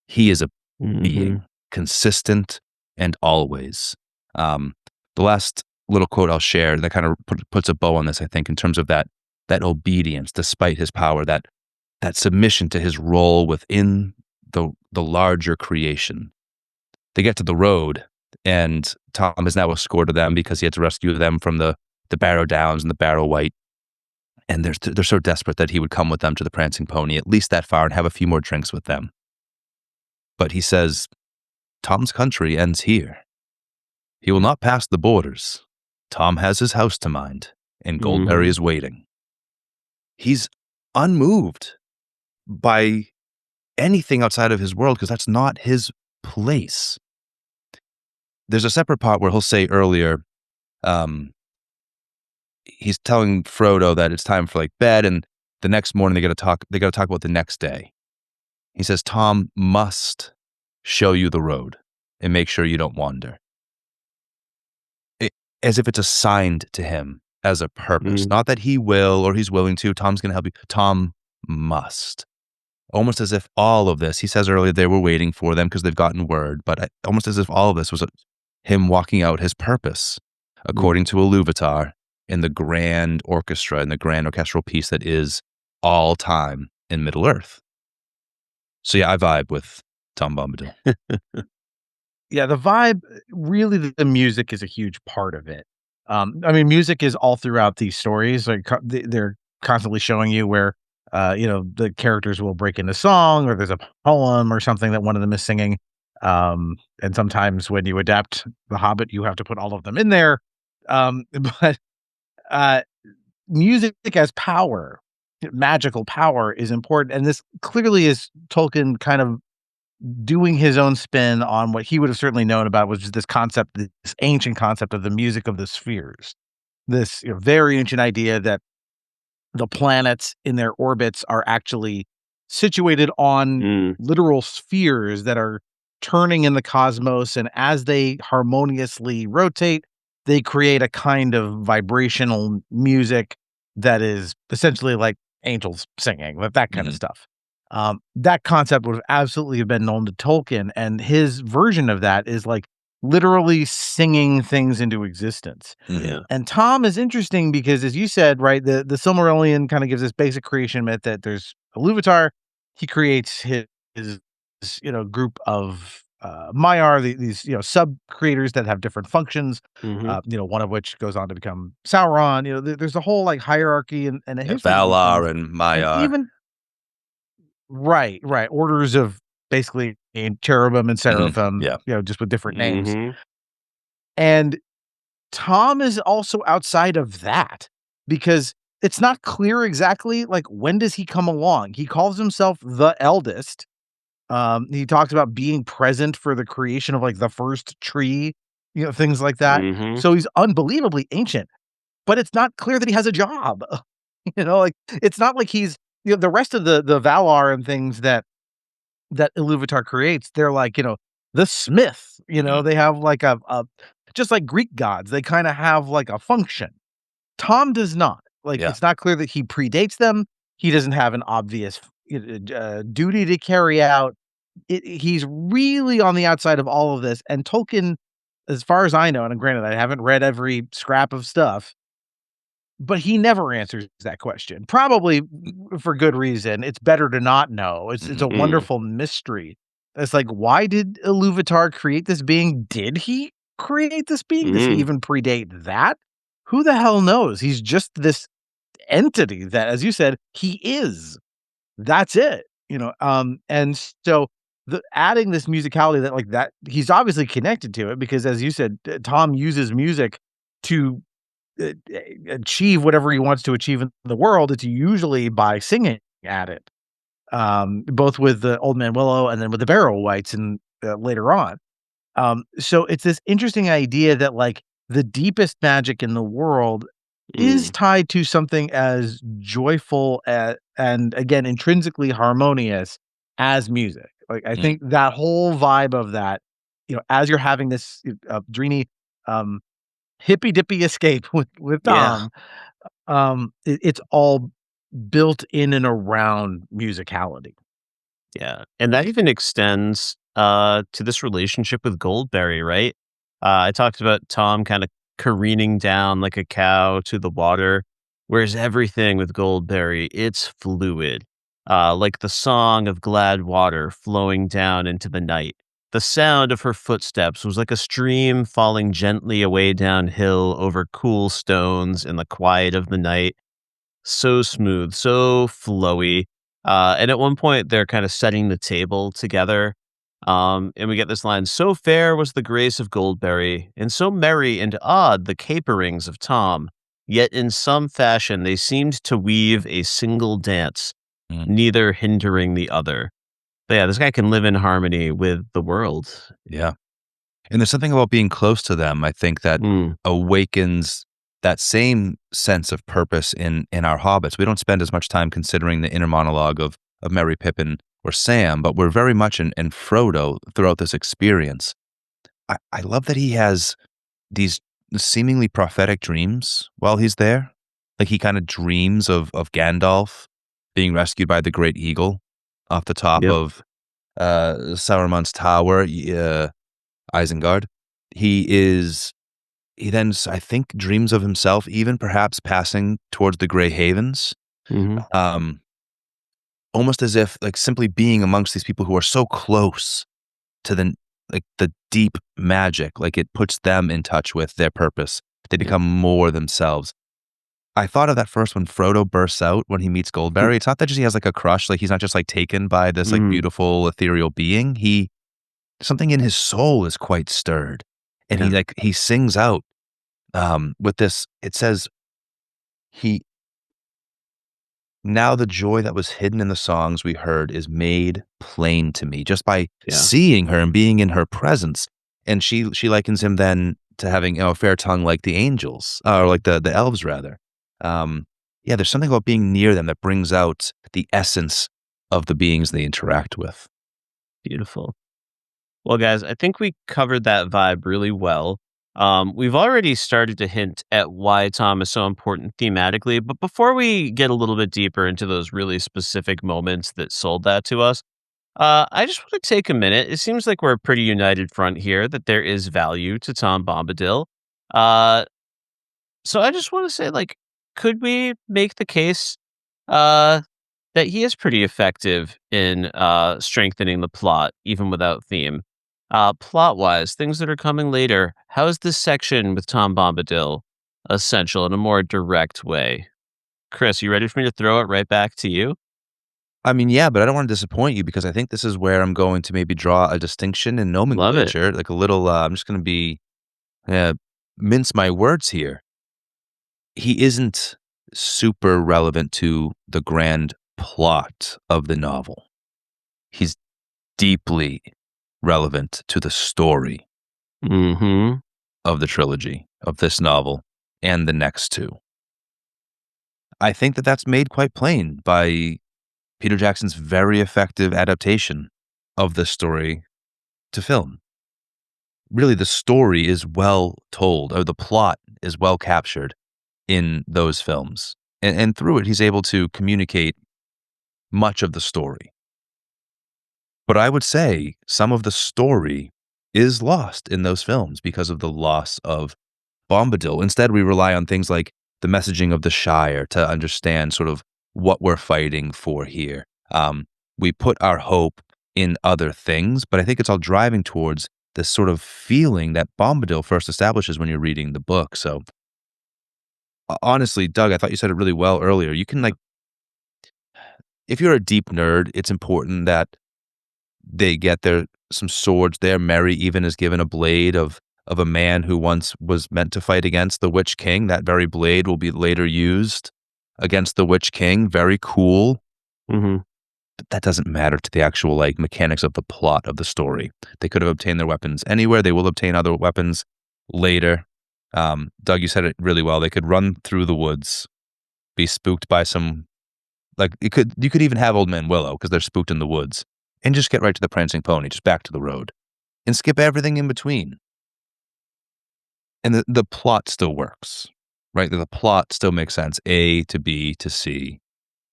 He is a being, consistent and always. The last little quote I'll share that kind of puts a bow on this, I think, in terms of that obedience despite his power, that submission to his role within the larger creation. They get to the road, and Tom has now escorted them because he had to rescue them from the Barrow Downs and the Barrow White. And they're so desperate that he would come with them to the Prancing Pony, at least that far, and have a few more drinks with them. But he says, Tom's country ends here. He will not pass the borders. Tom has his house to mind, and Goldberry is waiting. He's unmoved by anything outside of his world because that's not his place. There's a separate part where he'll say earlier, he's telling Frodo that it's time for like bed, and the next morning they got to talk about the next day. He says, Tom must show you the road and make sure you don't wander. As if it's assigned to him as a purpose. Not that he will or he's willing to. Tom's going to help you. Tom must. Almost as if all of this, he says earlier they were waiting for them because they've gotten word, but almost as if all of this was him walking out his purpose, according to Iluvatar, in the grand orchestra, in the grand orchestral piece that is all time in Middle Earth. So yeah, I vibe with Tom Bombadil. Yeah, the vibe, really, the music is a huge part of it. I mean, music is all throughout these stories. Like they're constantly showing you where, the characters will break into song, or there's a poem or something that one of them is singing. And sometimes when you adapt The Hobbit, you have to put all of them in there. But music as power, magical power, is important. And this clearly is Tolkien kind of doing his own spin on what he would have certainly known about, was just this concept, this ancient concept of the music of the spheres. This very ancient idea that the planets in their orbits are actually situated on literal spheres that are turning in the cosmos, and as they harmoniously rotate, they create a kind of vibrational music that is essentially like angels singing, that kind of stuff. That concept would have absolutely been known to Tolkien, and his version of that is like literally singing things into existence. Yeah. And Tom is interesting because, as you said, right, the Silmarillion kind of gives this basic creation myth that there's Iluvatar. He creates his group of Maiar, these sub creators that have different functions. One of which goes on to become Sauron. There's a whole like hierarchy and a history. Valar and Maiar. Even right, orders of basically cherubim and seraphim. Just with different names. And Tom is also outside of that because it's not clear exactly like when does he come along. He calls himself the Eldest. He talks about being present for the creation of like the first tree, things like that. So he's unbelievably ancient, but it's not clear that he has a job. Like it's not like he's the rest of the Valar and things that Iluvatar creates. They're like the smith. They have like a just like Greek gods. They kind of have like a function. Tom does not. Like, Yeah. it's not clear that he predates them. He doesn't have an obvious duty to carry out. He's really on the outside of all of this. And Tolkien, as far as I know, and granted, I haven't read every scrap of stuff, but he never answers that question. Probably for good reason. It's better to not know. It's a Mm. wonderful mystery. It's like, why did Iluvatar create this being? Did he create this being? Does he Mm. even predate that? Who the hell knows? He's just this entity that, as you said, he is. That's it, and so adding this musicality that like that, he's obviously connected to it because as you said, Tom uses music to achieve whatever he wants to achieve in the world. It's usually by singing at it, both with the Old Man Willow and then with the Barrow Wights and later on. So it's this interesting idea that like the deepest magic in the world is Mm. tied to something as joyful and again intrinsically harmonious as music. Like I think that whole vibe of that, as you're having this dreamy, hippy dippy escape with Yeah. Tom, it's all built in and around musicality. Yeah, and that even extends, to this relationship with Goldberry, right? I talked about Tom kinda careening down like a cow to the water, whereas everything with Goldberry, it's fluid, like the song of glad water flowing down into the night. The sound of her footsteps was like a stream falling gently away downhill over cool stones in the quiet of the night. So smooth, so flowy. And at one point, they're kind of setting the table together. And we get this line: "So fair was the grace of Goldberry, and so merry and odd the caperings of Tom. Yet in some fashion they seemed to weave a single dance, Mm. neither hindering the other." But yeah, this guy can live in harmony with the world. Yeah. And there's something about being close to them, I think, that Mm, awakens that same sense of purpose in our hobbits. We don't spend as much time considering the inner monologue of Merry Pippin or Sam, but we're very much in Frodo throughout this experience. I love that he has these seemingly prophetic dreams while he's there. Like he kind of dreams of Gandalf being rescued by the great eagle off the top yep. of Saruman's tower, Isengard. He then, I think, dreams of himself even perhaps passing towards the Grey Havens, Mhm. um, almost as if, like, simply being amongst these people who are so close to the deep magic, like, it puts them in touch with their purpose. They Yep. become more themselves. I thought of that first when Frodo bursts out when he meets Goldberry. It's not that just he has, like, a crush, like, he's not just, like, taken by this, like, Mm, beautiful, ethereal being. Something in his soul is quite stirred, and yeah. he sings out, with this it says, he "Now the joy that was hidden in the songs we heard is made plain to me," just by Yeah. seeing her and being in her presence, and she likens him then to having, a fair tongue like the angels, or like the elves rather. Yeah, there's something about being near them that brings out the essence of the beings they interact with. Beautiful. Well, guys, I think we covered that vibe really well. We've already started to hint at why Tom is so important thematically, but before we get a little bit deeper into those really specific moments that sold that to us, I just want to take a minute. It seems like we're a pretty united front here, that there is value to Tom Bombadil. Uh, so I just want to say, like, could we make the case uh, that he is pretty effective in strengthening the plot, even without theme? Plot wise, things that are coming later, how is this section with Tom Bombadil essential in a more direct way? Kris, you ready for me to throw it right back to you? I mean, yeah, but I don't wanna disappoint you because I think this is where I'm going to maybe draw a distinction in Love it. nomenclature, like a little, I'm just gonna uh, mince my words here. He isn't super relevant to the grand plot of the novel. He's deeply relevant to the story Mm-hmm. of the trilogy, of this novel, and the next two. I think that that's made quite plain by Peter Jackson's very effective adaptation of this story to film. Really, the story is well told, or the plot is well captured in those films. And through it, he's able to communicate much of the story. But I would say some of the story is lost in those films because of the loss of Bombadil. Instead, we rely on things like the messaging of the Shire to understand sort of what we're fighting for here. We put our hope in other things, but I think it's all driving towards this sort of feeling that Bombadil first establishes when you're reading the book. So honestly, Doug, I thought you said it really well earlier. You can if you're a deep nerd, it's important that they get some swords there. Merry even is given a blade of a man who once was meant to fight against the Witch King. That very blade will be later used against the Witch King. Very cool. Mm-hmm. But that doesn't matter to the actual mechanics of the plot of the story. They could have obtained their weapons anywhere. They will obtain other weapons later. Doug, you said it really well. They could run through the woods, be spooked by some you could even have Old Man Willow because they're spooked in the woods, and just get right to the prancing pony, just back to the road, and skip everything in between. And the plot still works, right? The plot still makes sense. A to B to C,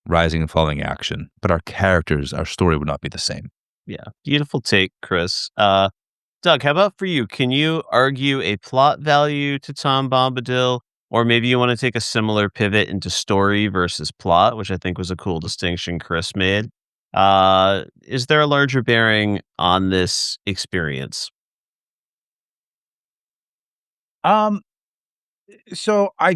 rising and falling action. But our characters, our story would not be the same. Yeah. Beautiful take, Kris. Doug, how about for you? Can you argue a plot value to Tom Bombadil? Or maybe you want to take a similar pivot into story versus plot, which I think was a cool distinction Kris made. Is there a larger bearing on this experience? So I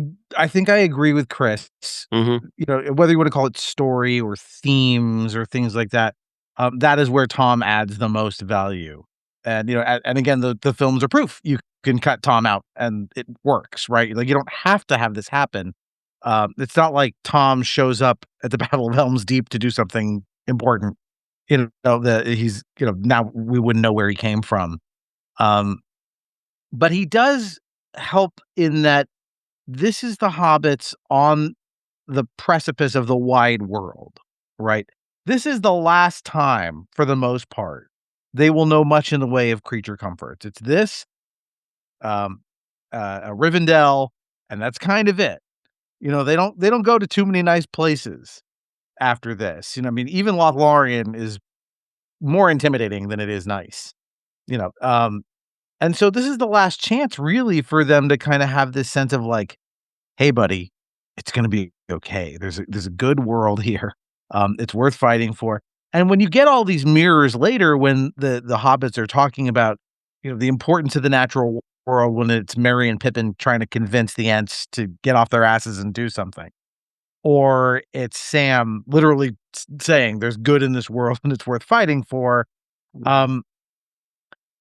think I agree with Kris. Mm-hmm. You know, whether you want to call it story or themes or things like that, that is where Tom adds the most value. And and again, the films are proof. You can cut Tom out and it works, right? Like you don't have to have this happen. It's not like Tom shows up at the Battle of Helm's Deep to do something important. That he's now we wouldn't know where he came from. But he does help in that this is the hobbits on the precipice of the wide world, right? This is the last time, for the most part, they will know much in the way of creature comforts. It's this, a Rivendell, and that's kind of it. They don't go to too many nice places after this. I mean, even Lothlorien is more intimidating than it is nice. And so this is the last chance really for them to kind of have this sense of like, hey, buddy, it's going to be okay. There's a good world here. It's worth fighting for. And when you get all these mirrors later, when the hobbits are talking about, the importance of the natural world, when it's Merry and Pippin trying to convince the Ents to get off their asses and do something, or it's Sam literally saying there's good in this world and it's worth fighting for.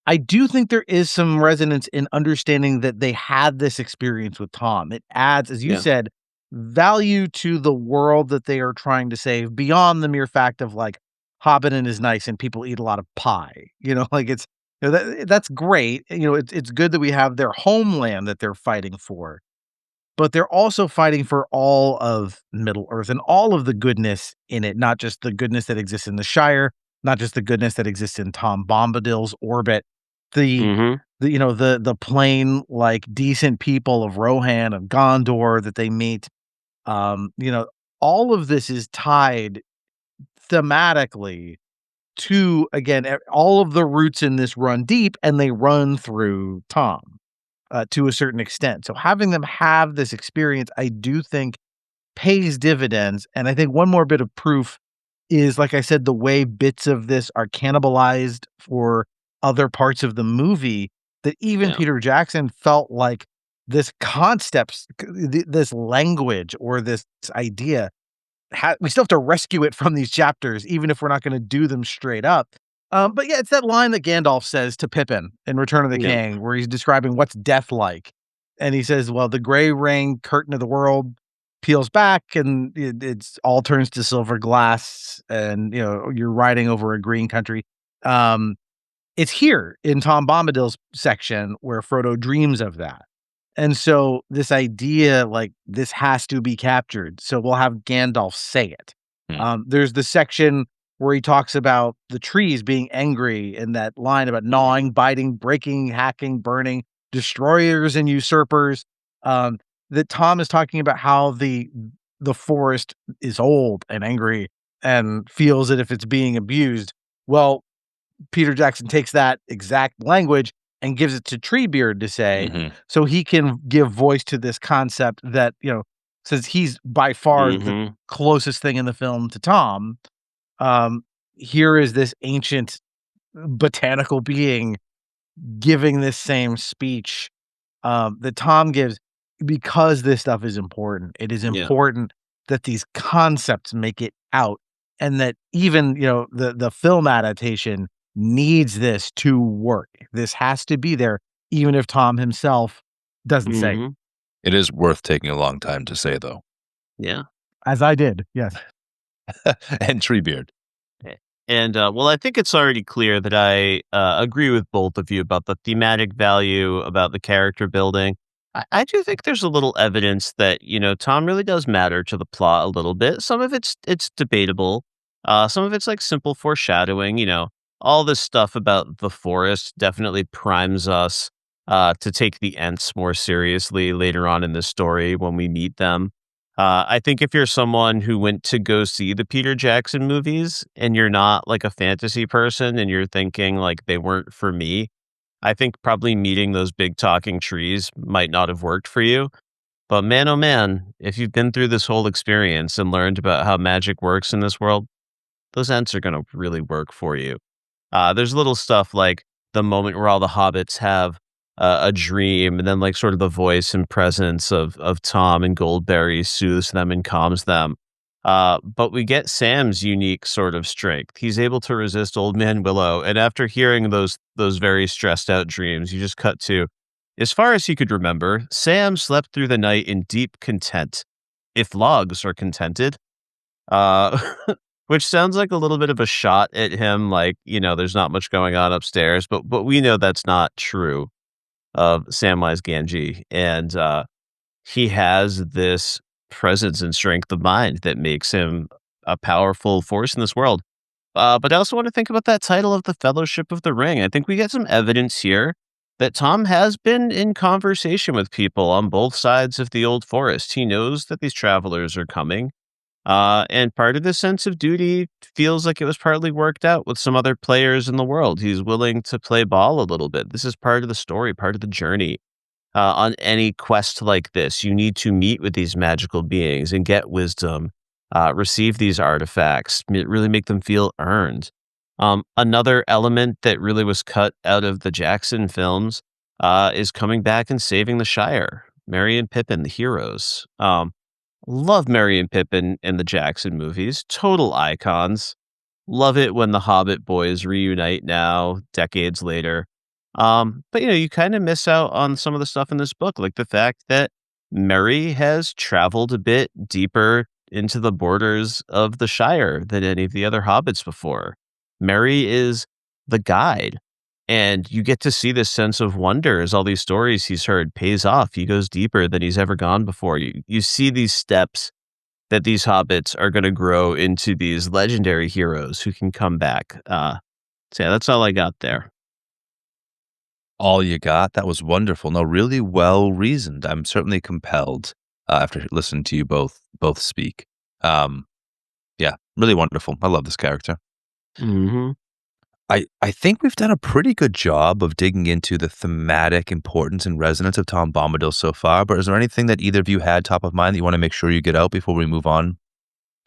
I do think there is some resonance in understanding that they had this experience with Tom. It adds, as you said, value to the world that they are trying to save beyond the mere fact of like Hobbiton is nice and people eat a lot of pie. It's that's great. It's good that we have their homeland that they're fighting for, but they're also fighting for all of Middle Earth and all of the goodness in it, not just the goodness that exists in the Shire, not just the goodness that exists in Tom Bombadil's orbit, the plain, like, decent people of Rohan and Gondor that they meet. All of this is tied thematically to, again, all of the roots in this run deep, and they run through Tom to a certain extent. So having them have this experience, I do think pays dividends. And I think one more bit of proof is, like I said, the way bits of this are cannibalized for other parts of the movie, that even Peter Jackson felt like this concept, this language or this idea, we still have to rescue it from these chapters, even if we're not going to do them straight up. But yeah, it's that line that Gandalf says to Pippin in Return of the King, where he's describing what's death like. And he says, well, the gray ring curtain of the world peels back and it's all turns to silver glass, and you're riding over a green country. It's here in Tom Bombadil's section where Frodo dreams of that. And so this idea, like, this has to be captured. So we'll have Gandalf say it. There's the section where he talks about the trees being angry, and that line about gnawing, biting, breaking, hacking, burning, destroyers and usurpers. That Tom is talking about how the the forest is old and angry and feels that if it's being abused. Well, Peter Jackson takes that exact language and gives it to Treebeard to say, so he can give voice to this concept that, since he's by far the closest thing in the film to Tom, here is this ancient botanical being giving this same speech that Tom gives, because this stuff is important. It is important that these concepts make it out, and that even, the film adaptation needs this to work. This has to be there, even if Tom himself doesn't say. It is worth taking a long time to say, though. Yeah. As I did, yes. And Treebeard. And, well, I think it's already clear that I agree with both of you about the thematic value, about the character building. I do think there's a little evidence that, Tom really does matter to the plot a little bit. Some of it's debatable. Some of it's like simple foreshadowing, all this stuff about the forest definitely primes us to take the Ents more seriously later on in the story when we meet them. I think if you're someone who went to go see the Peter Jackson movies and you're not like a fantasy person and you're thinking like they weren't for me, I think probably meeting those big talking trees might not have worked for you. But man, oh man, if you've been through this whole experience and learned about how magic works in this world, those Ents are going to really work for you. There's little stuff like the moment where all the hobbits have a dream, and then like sort of the voice and presence of Tom and Goldberry soothes them and calms them. But we get Sam's unique sort of strength. He's able to resist Old Man Willow, and after hearing those very stressed out dreams, you just cut to, as far as he could remember, Sam slept through the night in deep content, if logs are contented. Which sounds like a little bit of a shot at him, like, there's not much going on upstairs, but we know that's not true of Samwise Gamgee. And he has this presence and strength of mind that makes him a powerful force in this world. But I also want to think about that title of the Fellowship of the Ring. I think we get some evidence here that Tom has been in conversation with people on both sides of the old forest. He knows that these travelers are coming. And part of the sense of duty feels like it was partly worked out with some other players in the world. He's willing to play ball a little bit. This is part of the story, part of the journey. On any quest like this, you need to meet with these magical beings and get wisdom, receive these artifacts, really make them feel earned. Another element that really was cut out of the Jackson films is coming back and saving the Shire. Merry and Pippin, the heroes. Love Merry and Pippin in the Jackson movies. Total icons. Love it when the Hobbit boys reunite now, decades later. But you kind of miss out on some of the stuff in this book, like the fact that Merry has traveled a bit deeper into the borders of the Shire than any of the other hobbits before. Merry is the guide. And you get to see this sense of wonder as all these stories he's heard pays off. He goes deeper than he's ever gone before. You see these steps that these hobbits are going to grow into these legendary heroes who can come back. So yeah, that's all I got there. All you got? That was wonderful. No, really well reasoned. I'm certainly compelled after listening to you both speak. Yeah, really wonderful. I love this character. Mm-hmm. I think we've done a pretty good job of digging into the thematic importance and resonance of Tom Bombadil so far, but is there anything that either of you had top of mind that you want to make sure you get out before we move on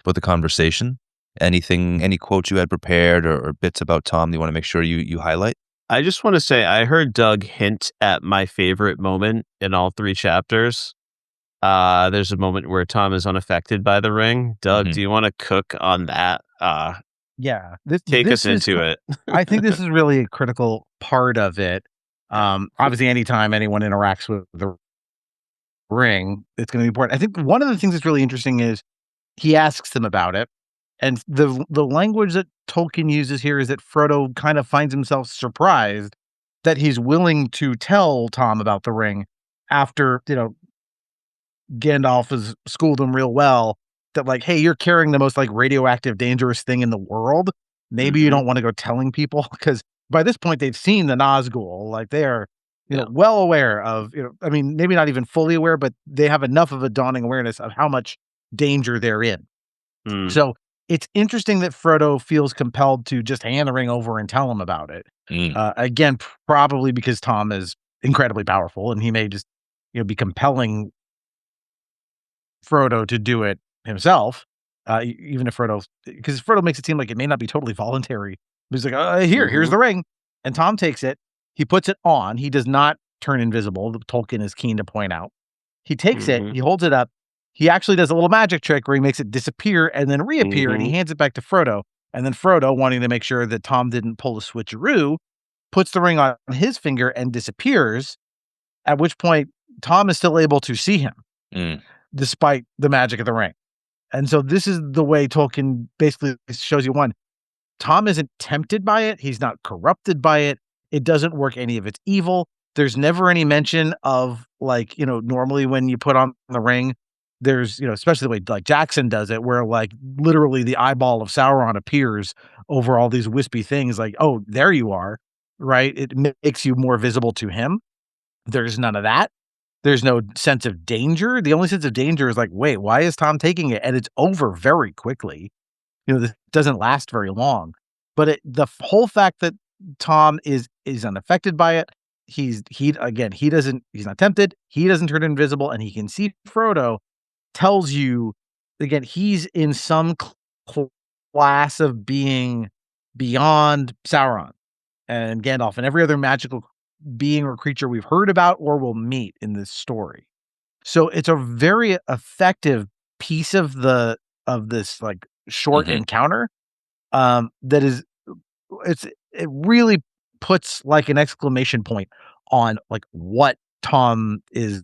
with the conversation? Anything, any quotes you had prepared or bits about Tom that you want to make sure you highlight? I just want to say I heard Doug hint at my favorite moment in all 3 chapters. There's a moment where Tom is unaffected by the ring. Doug, do you want to cook on that? Yeah. Take us into it. I think this is really a critical part of it. Obviously, anytime anyone interacts with the ring, it's going to be important. I think one of the things that's really interesting is he asks them about it. And the language that Tolkien uses here is that Frodo kind of finds himself surprised that he's willing to tell Tom about the ring after, Gandalf has schooled him real well that like, hey, you're carrying the most like radioactive, dangerous thing in the world. Maybe you don't want to go telling people, because by this point they've seen the Nazgul. Like they are, well aware of, I mean, maybe not even fully aware, but they have enough of a dawning awareness of how much danger they're in. Mm. So it's interesting that Frodo feels compelled to just hand the ring over and tell him about it. Again, probably because Tom is incredibly powerful and he may just, be compelling Frodo to do it himself. Even if because Frodo makes it seem like it may not be totally voluntary. But he's like, here's the ring. And Tom takes it. He puts it on. He does not turn invisible. Tolkien is keen to point out. He takes it. He holds it up. He actually does a little magic trick where he makes it disappear and then reappear, and he hands it back to Frodo. And then Frodo, wanting to make sure that Tom didn't pull a switcheroo, puts the ring on his finger and disappears, at which point Tom is still able to see him despite the magic of the ring. And so this is the way Tolkien basically shows you, one, Tom isn't tempted by it. He's not corrupted by it. It doesn't work any of its evil. There's never any mention of, like, normally when you put on the ring, there's, especially the way like Jackson does it, where like literally the eyeball of Sauron appears over all these wispy things, like, oh, there you are, right? It makes you more visible to him. There's none of that. There's no sense of danger. The only sense of danger is like, wait, why is Tom taking it? And it's over very quickly. This doesn't last very long. But the whole fact that Tom is unaffected by it, he's not tempted, he doesn't turn invisible, and he can see Frodo, tells you, again, he's in some class of being beyond Sauron and Gandalf and every other magical being or creature we've heard about or will meet in this story. So it's a very effective piece of this like short encounter that is, it really puts like an exclamation point on like what Tom is,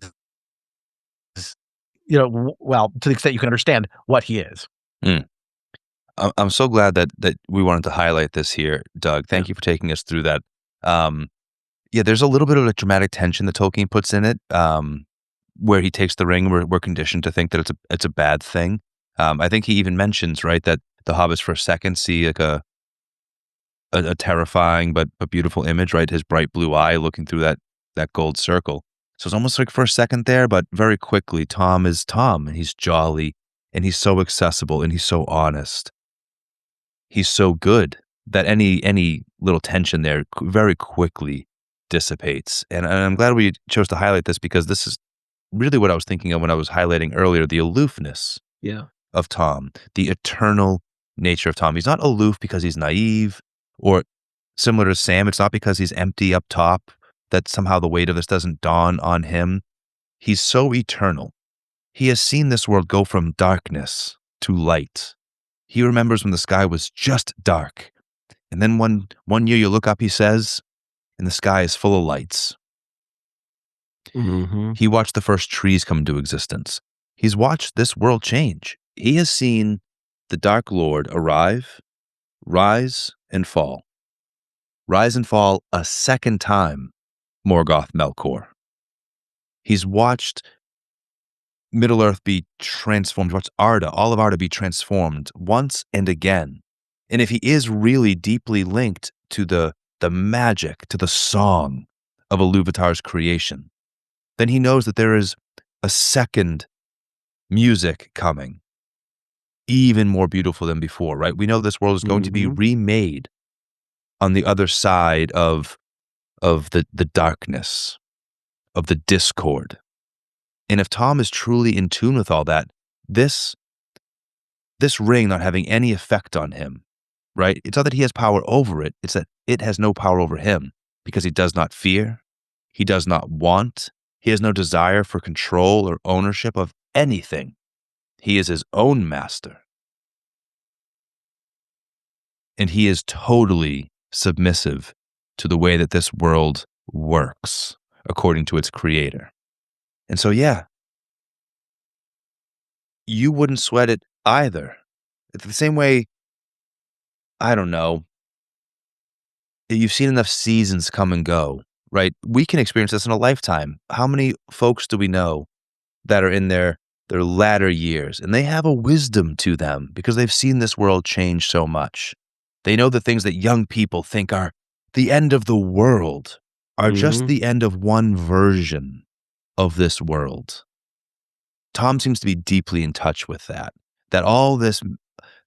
well, to the extent you can understand what he is. I'm so glad that we wanted to highlight this here, Doug. Thank you for taking us through that. There's a little bit of a dramatic tension that Tolkien puts in it, where he takes the ring. We're conditioned to think that it's a bad thing. I think he even mentions, right, that the hobbits for a second see like a terrifying but beautiful image, right? His bright blue eye looking through that gold circle. So it's almost like for a second there, but very quickly, Tom is Tom, and he's jolly, and he's so accessible, and he's so honest. He's so good that any little tension there very quickly dissipates. And I'm glad we chose to highlight this, because this is really what I was thinking of when I was highlighting earlier, the aloofness of Tom, the eternal nature of Tom. He's not aloof because he's naive, or similar to Sam, it's not because he's empty up top that somehow the weight of this doesn't dawn on him. He's so eternal. He has seen this world go from darkness to light. He remembers when the sky was just dark. And then one year you look up, he says, and the sky is full of lights. He watched the first trees come into existence. He's watched this world change. He has seen the Dark Lord arrive, rise, and fall. Rise and fall a second time, Morgoth Melkor. He's watched Middle Earth be transformed, watched all of Arda be transformed once and again. And if he is really deeply linked to the magic, to the song of Iluvatar's creation, then he knows that there is a second music coming, even more beautiful than before, right? We know this world is going to be remade on the other side of the darkness, of the discord. And if Tom is truly in tune with all that, this ring not having any effect on him, right? It's not that he has power over it, it's that it has no power over him, because he does not fear, he does not want, he has no desire for control or ownership of anything. He is his own master. And he is totally submissive to the way that this world works according to its creator. And so, you wouldn't sweat it either. It's the same way, I don't know, you've seen enough seasons come and go, right? We can experience this in a lifetime. How many folks do we know that are in their latter years, and they have a wisdom to them because they've seen this world change so much? They know the things that young people think are the end of the world are just the end of one version of this world. Tom seems to be deeply in touch with that. That all this,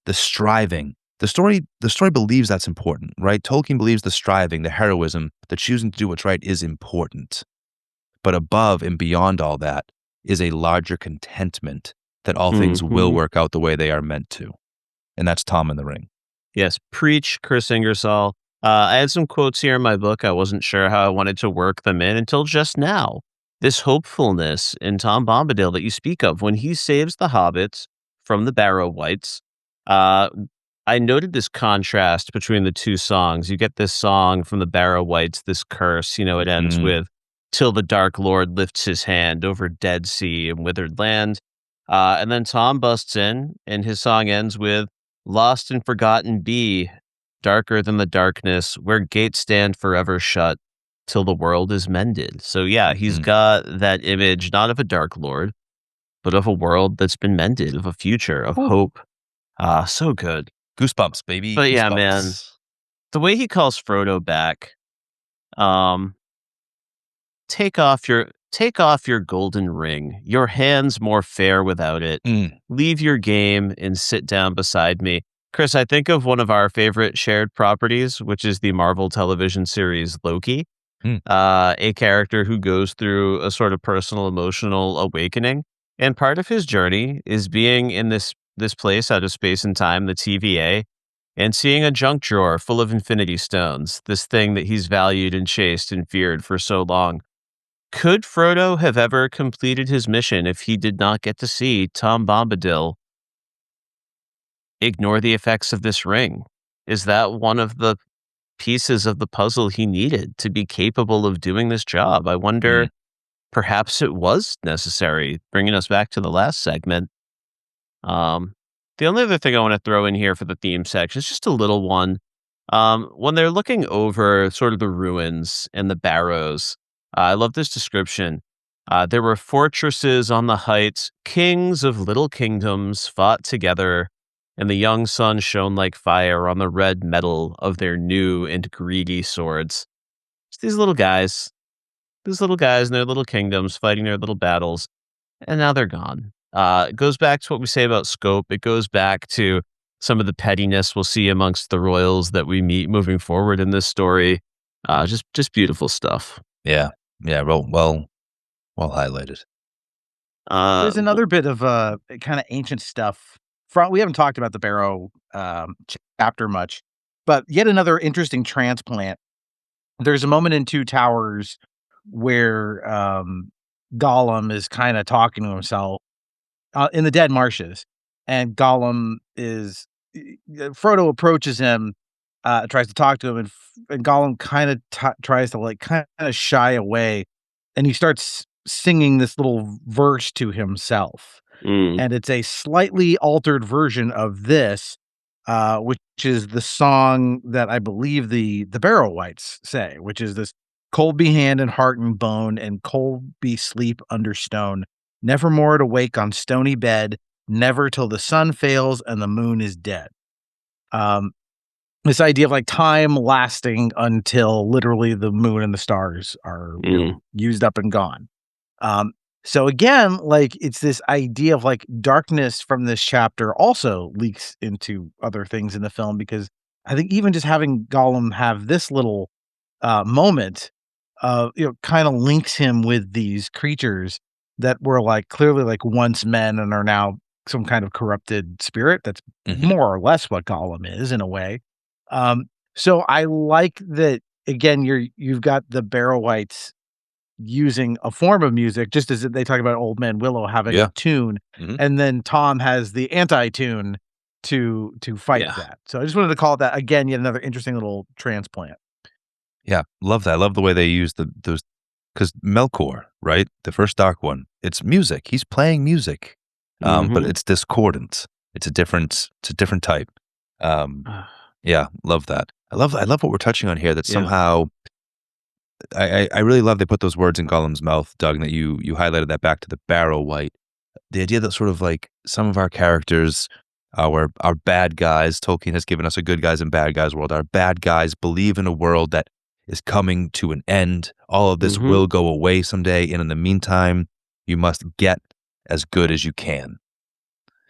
the striving, the story believes that's important, right? Tolkien believes the striving, the heroism, the choosing to do what's right is important. But above and beyond all that is a larger contentment that all things will work out the way they are meant to. And that's Tom in the Ring. Yes, preach, Kris Ingersoll. I had some quotes here in my book. I wasn't sure how I wanted to work them in until just now. This hopefulness in Tom Bombadil that you speak of when he saves the hobbits from the Barrow Wights. I noted this contrast between the two songs. You get this song from the Barrow Wights, this curse, it ends with, "Till the Dark Lord lifts his hand over dead sea and withered land." And then Tom busts in, and his song ends with, "Lost and forgotten be, darker than the darkness, where gates stand forever shut, till the world is mended." So yeah, he's got that image, not of a Dark Lord, but of a world that's been mended, of a future, of hope. So good. Goosebumps, baby. But Goosebumps. yeah, man, the way he calls Frodo back, take off your golden ring, your hands more fair without it. Leave your game and sit down beside me. Kris, I think of one of our favorite shared properties, which is the Marvel television series Loki, a character who goes through a sort of personal emotional awakening. And part of his journey is being in this place out of space and time, the TVA, and seeing a junk drawer full of Infinity Stones, this thing that he's valued and chased and feared for so long. Could Frodo have ever completed his mission if he did not get to see Tom Bombadil ignore the effects of this ring? Is that one of the pieces of the puzzle he needed to be capable of doing this job? I wonder, perhaps it was necessary, bringing us back to the last segment. The only other thing I want to throw in here for the theme section is just a little one. When they're looking over sort of the ruins and the barrows, I love this description. There were fortresses on the heights, kings of little kingdoms fought together, and the young sun shone like fire on the red metal of their new and greedy swords. It's these little guys in their little kingdoms fighting their little battles, and now they're gone. It goes back to what we say about scope. It goes back to some of the pettiness we'll see amongst the royals that we meet moving forward in this story. Just beautiful stuff. Yeah. Well highlighted. There's another bit of kind of ancient stuff. We haven't talked about the Barrow chapter much, but yet another interesting transplant. There's a moment in Two Towers where Gollum is kind of talking to himself in the Dead Marshes, and Frodo approaches him, tries to talk to him, and Gollum kind of tries to kind of shy away, and he starts singing this little verse to himself. And it's a slightly altered version of this, which is the song that I believe the Barrow Wights say, which is this: "Cold be hand and heart and bone, and cold be sleep under stone. Never more to wake on stony bed, never till the sun fails and the moon is dead." This idea of time lasting until literally the moon and the stars are used up and gone. So again, it's this idea of darkness from this chapter also leaks into other things in the film, because I think even just having Gollum have this little moment, kind of links him with these creatures that were clearly once men and are now some kind of corrupted spirit. That's more or less what Gollum is in a way. So I like that, again, you've got the Barrow Wights using a form of music, just as they talk about Old Man Willow having a tune, and then Tom has the anti-tune to fight that. So I just wanted to call it that, again, yet another interesting little transplant. Yeah, love that. I love the way they use those, because Melkor, right, the first Dark One, it's music. He's playing music, but it's discordant. It's a different type. Yeah, love that. I love what we're touching on here. That somehow, I really love they put those words in Gollum's mouth, Doug, and that you highlighted that back to the Barrow Wight. The idea that sort of some of our characters, our bad guys, Tolkien has given us a good guys and bad guys world. Our bad guys believe in a world that is coming to an end. All of this will go away someday, and in the meantime, you must get as good as you can.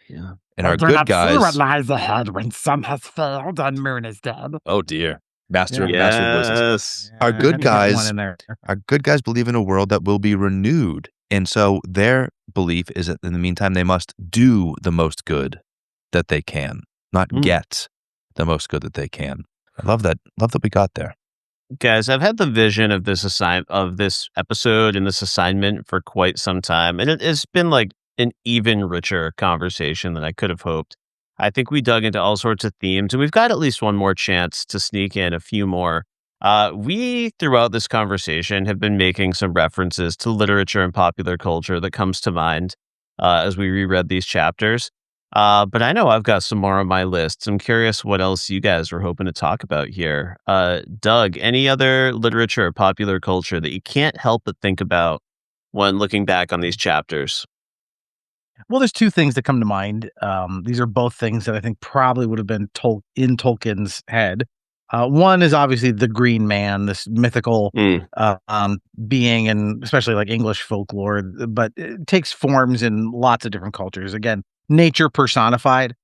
Yeah. And our good guys. What lies ahead when sun has failed and moon is dead. Oh dear, master of voices. Yes. Our I good had to get one guys. in there. Our good guys believe in a world that will be renewed, and so their belief is that in the meantime they must do the most good that they can, not get the most good that they can. I love that. Love that we got there. Guys, I've had the vision of this episode and this assignment for quite some time, and it's been like an even richer conversation than I could have hoped. I think we dug into all sorts of themes, and we've got at least one more chance to sneak in a few more. We, throughout this conversation, have been making some references to literature and popular culture that comes to mind as we reread these chapters. But I know I've got some more on my list. I'm curious what else you guys were hoping to talk about here. Doug, any other literature or popular culture that you can't help but think about when looking back on these chapters? Well, there's two things that come to mind. These are both things that I think probably would have been in Tolkien's head. One is obviously the Green Man, this mythical being, and especially like English folklore, but it takes forms in lots of different cultures. Again, nature personified.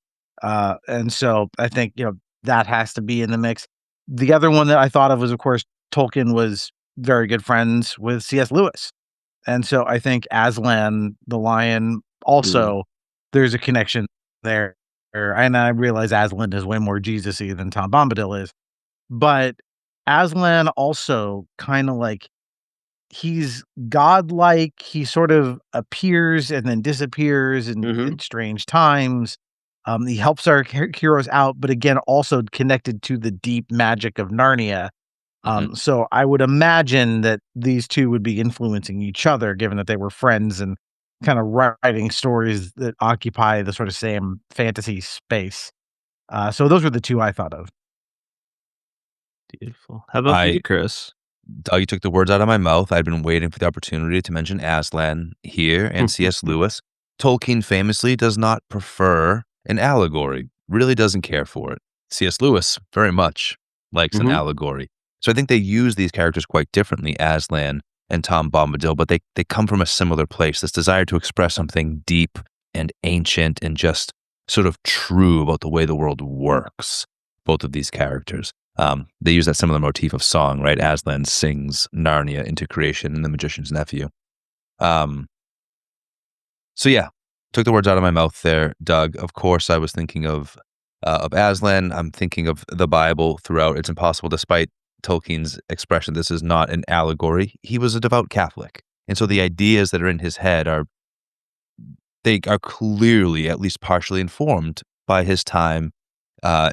And so I think, that has to be in the mix. The other one that I thought of was, of course, Tolkien was very good friends with C.S. Lewis. And so I think Aslan the lion also, there's a connection there. And I realize Aslan is way more Jesus-y than Tom Bombadil is. But Aslan also kind of like, he's godlike. He sort of appears and then disappears in strange times. He helps our heroes out, but again, also connected to the deep magic of Narnia. So I would imagine that these two would be influencing each other, given that they were friends and kind of writing stories that occupy the sort of same fantasy space. So those were the two I thought of. Beautiful. How about you, Kris? Doug, you took the words out of my mouth. I'd been waiting for the opportunity to mention Aslan here and C.S. Lewis. Tolkien famously does not prefer an allegory, really doesn't care for it. C.S. Lewis very much likes an allegory. So I think they use these characters quite differently, Aslan and Tom Bombadil, but they come from a similar place, this desire to express something deep and ancient and just sort of true about the way the world works, both of these characters. They use that similar motif of song, right? Aslan sings Narnia into creation in The Magician's Nephew. So yeah, took the words out of my mouth there, Doug. Of course, I was thinking of Aslan. I'm thinking of the Bible throughout. It's impossible, despite Tolkien's expression, this is not an allegory. He was a devout Catholic. And so the ideas that are in his head are clearly, at least partially informed by his time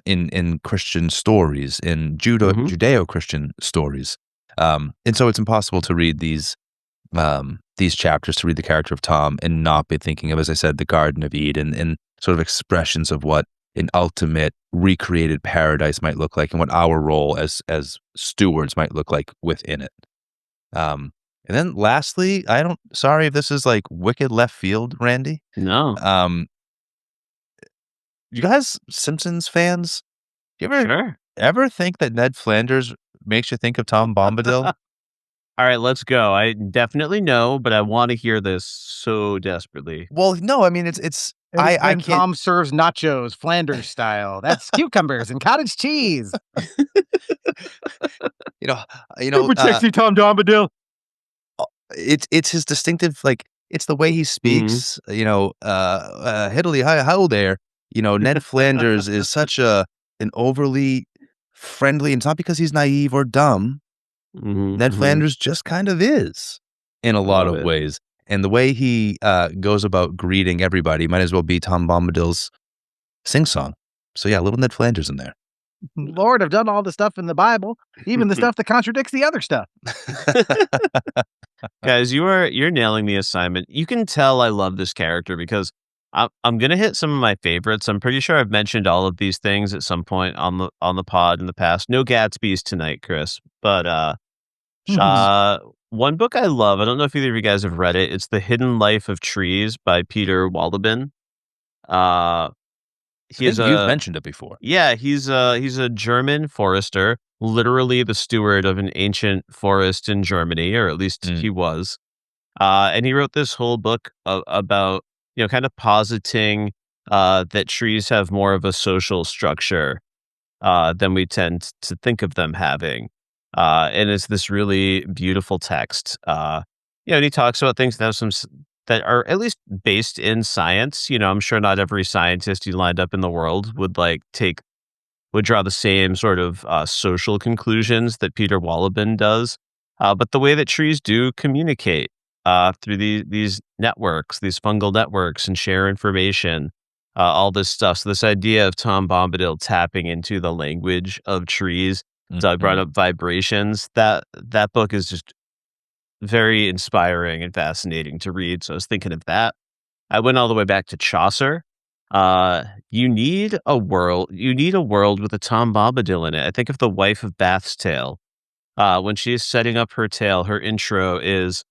in Christian stories, in Judeo-Christian stories. And so it's impossible to read these chapters, to read the character of Tom and not be thinking of, as I said, the Garden of Eden and sort of expressions of what an ultimate recreated paradise might look like and what our role as stewards might look like within it. And then lastly, sorry if this is like wicked left field, Randy. No. You guys Simpsons fans? You ever think that Ned Flanders makes you think of Tom Bombadil? All right, let's go. I definitely know, but I want to hear this so desperately. Well, no, I mean it's I can't. Tom serves nachos Flanders style. That's cucumbers and cottage cheese. Super sexy Tom Bombadil. It's his distinctive, like, it's the way he speaks. Hiddly hi there. Ned Flanders is such an overly friendly, and it's not because he's naive or dumb. Ned Flanders just kind of is in a lot of ways. And the way he goes about greeting everybody might as well be Tom Bombadil's sing-song. So yeah, little Ned Flanders in there. Lord, I've done all the stuff in the Bible, even the stuff that contradicts the other stuff. Guys, you're nailing the assignment. You can tell I love this character because I'm going to hit some of my favorites. I'm pretty sure I've mentioned all of these things at some point on the pod in the past. No Gatsby's tonight, Kris, but one book I love, I don't know if either of you guys have read it. It's The Hidden Life of Trees by Peter Waldebin. You've mentioned it before. Yeah, he's a German forester, literally the steward of an ancient forest in Germany, or at least he was. And he wrote this whole book about kind of positing that trees have more of a social structure than we tend to think of them having. And it's this really beautiful text. And he talks about things that have that are at least based in science. I'm sure not every scientist you lined up in the world would draw the same sort of social conclusions that Peter Wolleben does. But the way that trees do communicate through these networks, these fungal networks, and share information, all this stuff. So this idea of Tom Bombadil tapping into the language of trees. Doug brought up vibrations. That book is just very inspiring and fascinating to read. So I was thinking of that. I went all the way back to Chaucer. You need a world with a Tom Bombadil in it. I think of The Wife of Bath's Tale. When she is setting up her tale, her intro is,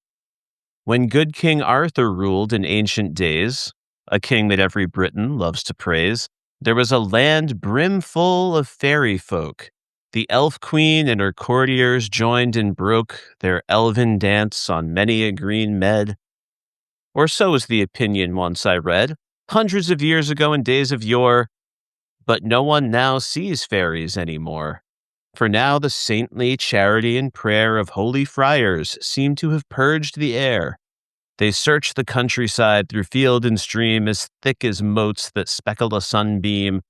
"When good King Arthur ruled in ancient days, a king that every Briton loves to praise, there was a land brimful of fairy folk. The elf queen and her courtiers joined and broke their elven dance on many a green mead. Or so was the opinion once I read, hundreds of years ago in days of yore, but no one now sees fairies anymore. For now the saintly charity and prayer of holy friars seem to have purged the air. They search the countryside through field and stream as thick as motes that speckle a sunbeam,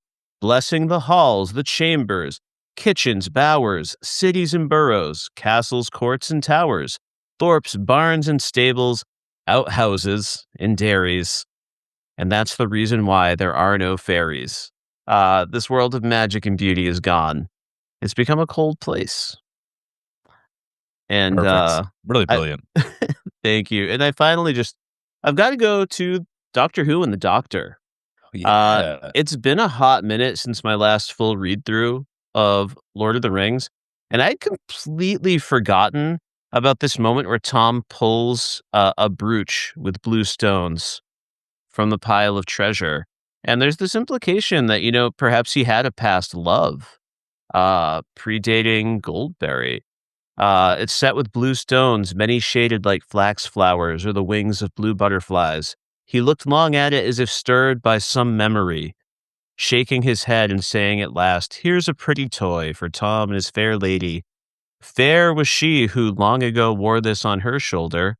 blessing the halls, the chambers, kitchens, bowers, cities and boroughs, castles, courts, and towers, thorps, barns, and stables, outhouses, and dairies. And that's the reason why there are no fairies. This world of magic and beauty is gone. It's become a cold place." And Perfect. Really brilliant. thank you. And I've got to go to Doctor Who and the Doctor. Yeah. It's been a hot minute since my last full read through of Lord of the Rings, and I'd completely forgotten about this moment where Tom pulls a brooch with blue stones from the pile of treasure. And there's this implication that, perhaps he had a past love, predating Goldberry. It's set with blue stones, many shaded like flax flowers or the wings of blue butterflies. He looked long at it as if stirred by some memory, shaking his head and saying at last, "Here's a pretty toy for Tom and his fair lady. Fair was she who long ago wore this on her shoulder.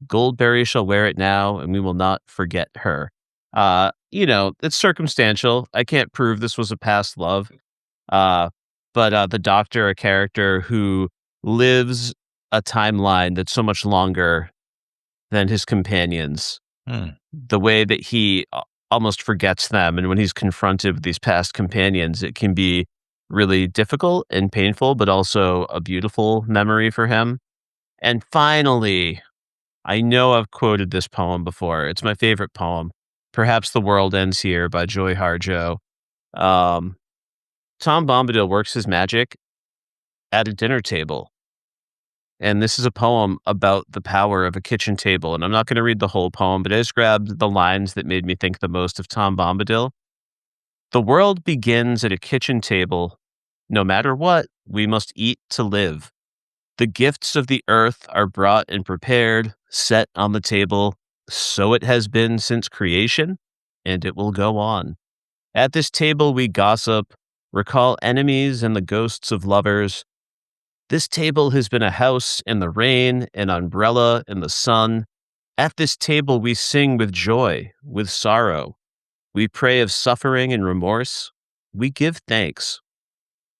Goldberry shall wear it now, and we will not forget her." It's circumstantial. I can't prove this was a past love. But the Doctor, a character who lives a timeline that's so much longer than his companions. The way that he almost forgets them, and when he's confronted with these past companions, it can be really difficult and painful, but also a beautiful memory for him. And finally, I know I've quoted this poem before. It's my favorite poem. Perhaps the World Ends Here by Joy Harjo. Tom Bombadil works his magic at a dinner table. And this is a poem about the power of a kitchen table. And I'm not going to read the whole poem, but I just grabbed the lines that made me think the most of Tom Bombadil. "The world begins at a kitchen table. No matter what, we must eat to live. The gifts of the earth are brought and prepared, set on the table. So it has been since creation, and it will go on. At this table we gossip, recall enemies and the ghosts of lovers. This table has been a house in the rain, an umbrella in the sun. At this table we sing with joy, with sorrow. We pray of suffering and remorse. We give thanks.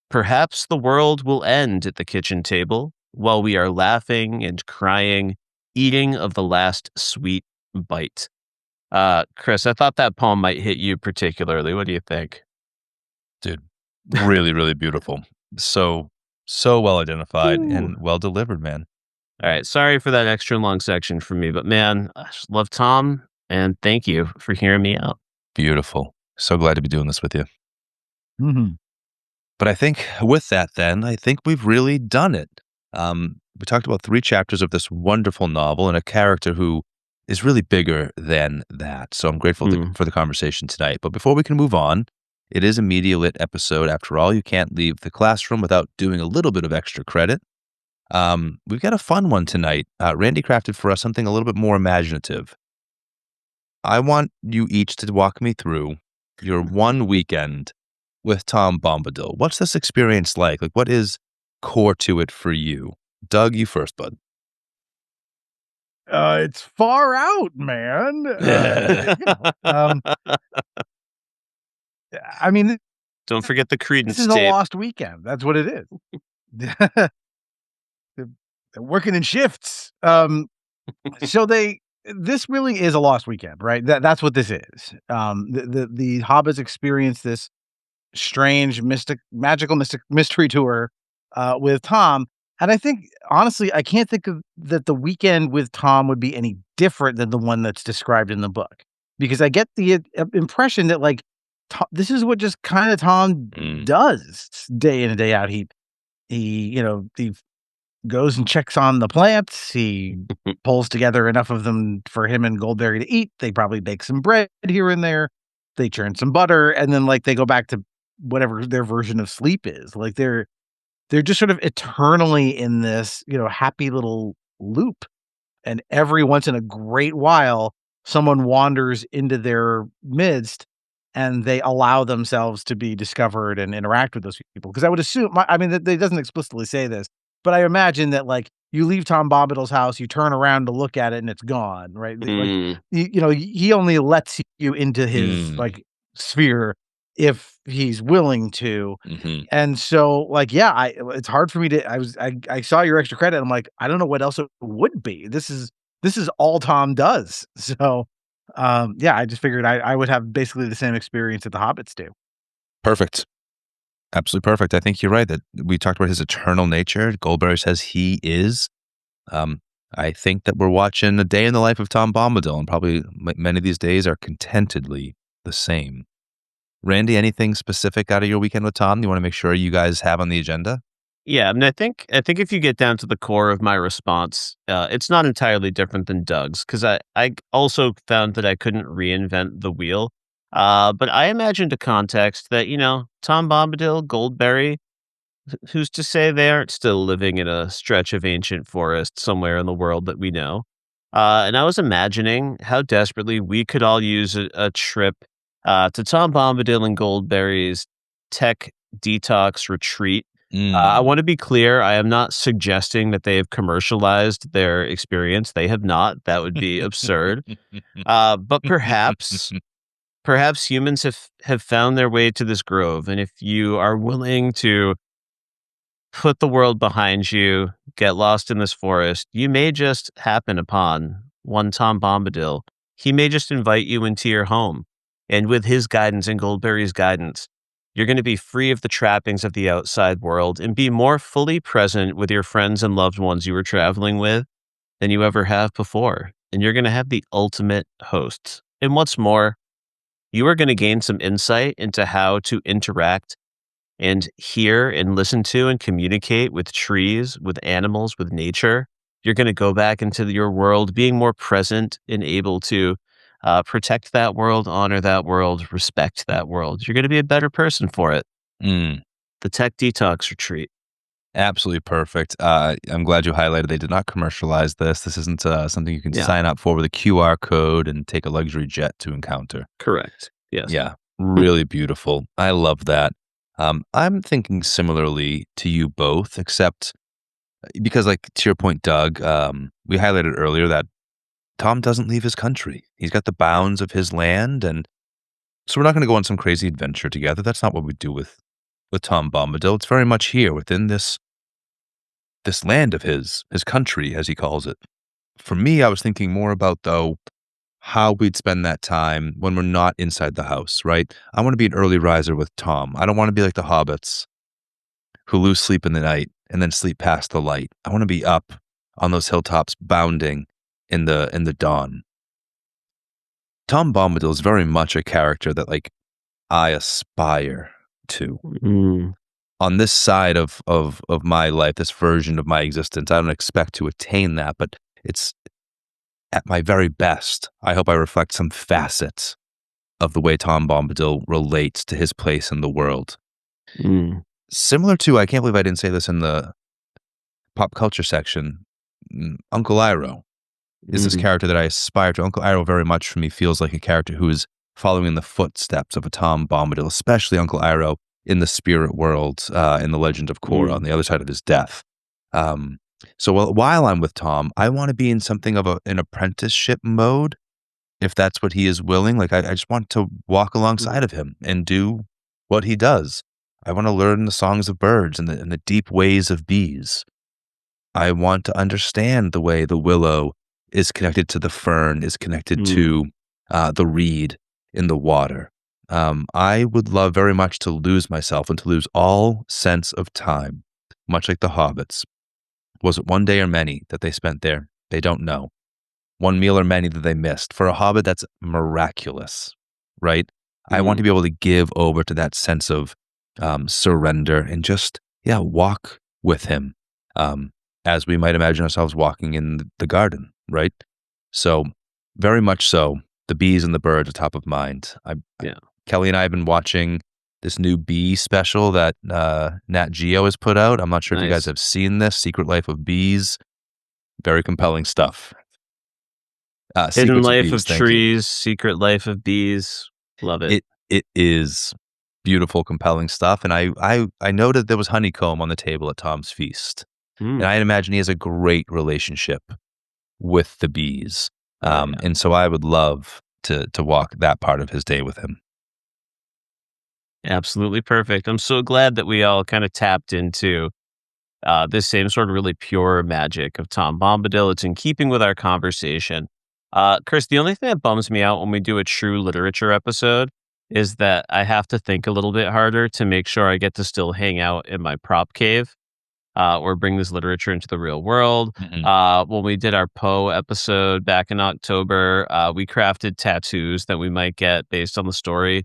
Perhaps the world will end at the kitchen table while we are laughing and crying, eating of the last sweet bite." Kris, I thought that poem might hit you particularly. What do you think? Dude, really, really beautiful. So well identified and well delivered, man. All right. Sorry for that extra long section from me, but man, I just love Tom, and thank you for hearing me out. Beautiful. So glad to be doing this with you. But I think with that, then, I think we've really done it. We talked about 3 chapters of this wonderful novel and a character who is really bigger than that. So I'm grateful for the conversation tonight. But before we can move on, it is a Media Lit episode. After all, you can't leave the classroom without doing a little bit of extra credit. We've got a fun one tonight. Randy crafted for us something a little bit more imaginative. I want you each to walk me through your one weekend with Tom Bombadil. What's this experience like? Like, what is core to it for you? Doug, you first, bud. It's far out, man. I mean, Don't forget the Credence this is a tape. lost weekend. That's what it is. They're working in shifts. So this really is a lost weekend, right? That's what this is. The hobbits experience this strange, magical mystery tour with Tom. And I think, honestly, I can't think of that the weekend with Tom would be any different than the one that's described in the book, because I get the impression that like this is what just kind of Tom does day in and day out. He goes and checks on the plants. He pulls together enough of them for him and Goldberry to eat. They probably bake some bread here and there. They churn some butter, and then like they go back to whatever their version of sleep is. Like they're just sort of eternally in this, happy little loop. And every once in a great while, someone wanders into their midst and they allow themselves to be discovered and interact with those people. Because I would assume, it doesn't explicitly say this, but I imagine that like you leave Tom Bombadil's house, you turn around to look at it and it's gone, right? Like, he only lets you into his like sphere if he's willing to. And so like, yeah, it's hard for me to, I saw your extra credit. I'm like, I don't know what else it would be. This is all Tom does. So, yeah, I just figured I would have basically the same experience that the hobbits do. Perfect. Absolutely perfect. I think you're right that we talked about his eternal nature. Goldberry says he is. I think that we're watching a day in the life of Tom Bombadil, and probably many of these days are contentedly the same. Randy, anything specific out of your weekend with Tom you want to make sure you guys have on the agenda? Yeah, I mean, I think if you get down to the core of my response, it's not entirely different than Doug's, because I also found that I couldn't reinvent the wheel. But I imagined a context that, Tom Bombadil, Goldberry, who's to say they aren't still living in a stretch of ancient forest somewhere in the world that we know. And I was imagining how desperately we could all use a trip to Tom Bombadil and Goldberry's tech detox retreat. I want to be clear. I am not suggesting that they have commercialized their experience. They have not. That would be absurd. But perhaps humans have found their way to this grove. And if you are willing to put the world behind you, get lost in this forest, you may just happen upon one Tom Bombadil. He may just invite you into your home. And with his guidance and Goldberry's guidance, you're going to be free of the trappings of the outside world and be more fully present with your friends and loved ones you were traveling with than you ever have before. And you're going to have the ultimate hosts. And what's more, you are going to gain some insight into how to interact and hear and listen to and communicate with trees, with animals, with nature. You're going to go back into your world being more present and able to protect that world, honor that world, respect that world. You're going to be a better person for it. The Tech Detox Retreat. Absolutely perfect. I'm glad you highlighted they did not commercialize this. This isn't something you can sign up for with a QR code and take a luxury jet to encounter. Correct. Yes. Yeah. Really beautiful. I love that. I'm thinking similarly to you both, except because, like, to your point, Doug, we highlighted earlier that Tom doesn't leave his country. He's got the bounds of his land, and so we're not going to go on some crazy adventure together. That's not what we do with Tom Bombadil. It's very much here within this land of his country, as he calls it. For me, I was thinking more about, though, how we'd spend that time when we're not inside the house, right? I want to be an early riser with Tom. I don't want to be like the hobbits who lose sleep in the night and then sleep past the light. I want to be up on those hilltops bounding in the dawn. Tom Bombadil is very much a character that, like, I aspire to. On this side of my life, this version of my existence, I don't expect to attain that, but it's at my very best. I hope I reflect some facets of the way Tom Bombadil relates to his place in the world. Similar to, I can't believe I didn't say this in the pop culture section, Uncle Iroh. is this character that I aspire to. Uncle Iroh very much for me feels like a character who is following in the footsteps of a Tom Bombadil, especially Uncle Iroh in the spirit world, in the Legend of Korra, on the other side of his death. So while I'm with Tom, I want to be in something of an apprenticeship mode, if that's what he is willing. Like, I just want to walk alongside of him and do what he does. I want to learn the songs of birds and the deep ways of bees. I want to understand the way the willow is connected to the fern, is connected to the reed in the water. I would love very much to lose myself and to lose all sense of time, much like the hobbits. Was it one day or many that they spent there? They don't know. One meal or many that they missed. For a hobbit, that's miraculous, right? I want to be able to give over to that sense of surrender and just, walk with him, as we might imagine ourselves walking in the garden, right? So, very much so, the bees and the birds are top of mind. Kelly and I have been watching this new bee special that Nat Geo has put out. I'm not sure if you guys have seen this, Secret Life of Bees. Very compelling stuff. Hidden Life of Trees, Secret Life of Bees. Love it. It is beautiful, compelling stuff. And I noted there was honeycomb on the table at Tom's feast. And I imagine he has a great relationship with the bees. And so I would love to walk that part of his day with him. Absolutely perfect. I'm so glad that we all kind of tapped into this same sort of really pure magic of Tom Bombadil. It's in keeping with our conversation. Kris, the only thing that bums me out when we do a true literature episode is that I have to think a little bit harder to make sure I get to still hang out in my prop cave or bring this literature into the real world. When we did our Poe episode back in October, we crafted tattoos that we might get based on the story.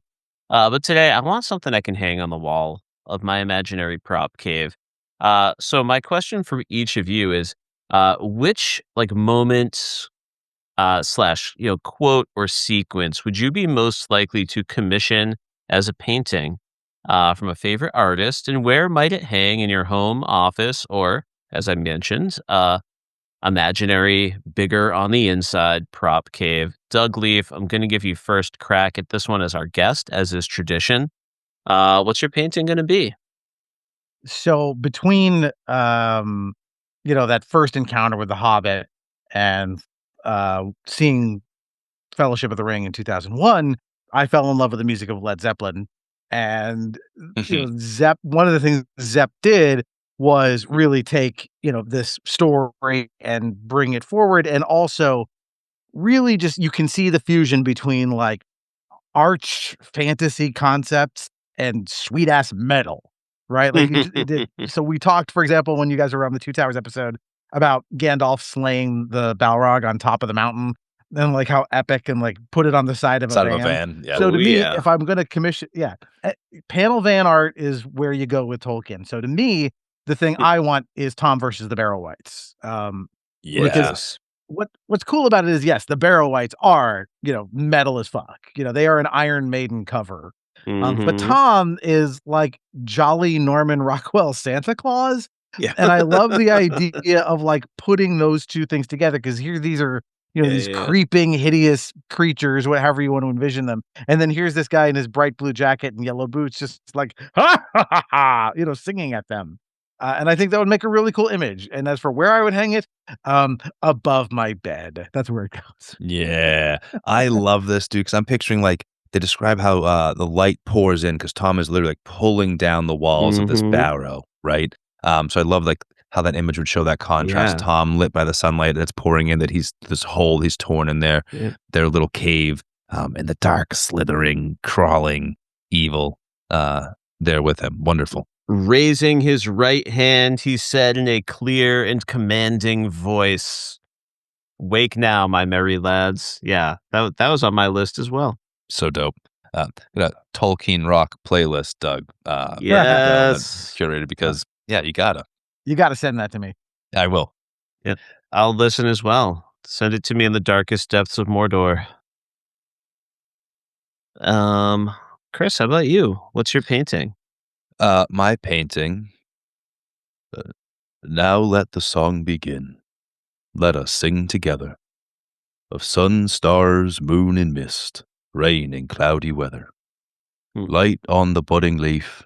But today, I want something I can hang on the wall of my imaginary prop cave. So my question for each of you is, which moment / quote or sequence would you be most likely to commission as a painting from a favorite artist, and where might it hang in your home, office, or, as I mentioned, imaginary, bigger on the inside prop cave? Doug Lief, I'm going to give you first crack at this one as our guest, as is tradition. What's your painting going to be? So between that first encounter with the Hobbit and seeing Fellowship of the Ring in 2001, I fell in love with the music of Led Zeppelin. And one of the things Zepp did was really take this story and bring it forward, and also really just, you can see the fusion between like arch fantasy concepts and sweet ass metal, right? Like so we talked, for example, when you guys were on the Two Towers episode, about Gandalf slaying the Balrog on top of the mountain, and like how epic, and like put it on the side of a van. Yeah. So to me, if I'm going to commission, panel van art is where you go with Tolkien. So to me, the thing I want is Tom versus the Barrow Wights. Because what's cool about it is, yes, the Barrow Wights are, metal as fuck. They are an Iron Maiden cover. But Tom is like jolly Norman Rockwell Santa Claus. Yeah. And I love the idea of like putting those two things together, because here these are, these creeping, hideous creatures, whatever you want to envision them. And then here's this guy in his bright blue jacket and yellow boots, just like, ha, ha, ha, ha, singing at them. And I think that would make a really cool image. And as for where I would hang it, above my bed. That's where it goes. Yeah. I love this, dude, because I'm picturing like, they describe how the light pours in, because Tom is literally like pulling down the walls of this barrow, right? So I love like how that image would show that contrast. Tom lit by the sunlight that's pouring in, that he's torn in their little cave, and the dark, slithering, crawling evil there with him. Wonderful. Raising his right hand, he said in a clear and commanding voice, "Wake now, my merry lads." Yeah, that was on my list as well. So dope. Tolkien rock playlist, Doug. Yes. Curated, because you gotta send that to me. I will. Yeah, I'll listen as well. Send it to me in the darkest depths of Mordor. Kris, how about you? What's your painting? My painting. Now let the song begin. Let us sing together. of sun, stars, moon, and mist, rain and cloudy weather. Light on the budding leaf,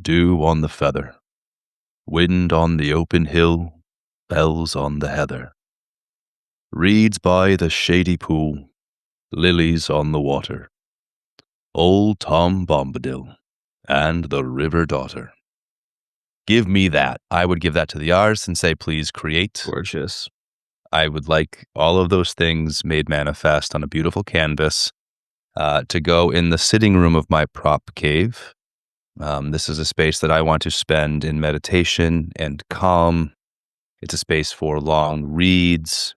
dew on the feather, wind on the open hill, bells on the heather. Reeds by the shady pool, lilies on the water. Old Tom Bombadil and the river daughter. Give me that. I would give that to the artist and say, please create. Gorgeous. I would like all of those things made manifest on a beautiful canvas to go in the sitting room of my prop cave. This is a space that I want to spend in meditation and calm. It's a space for long reads,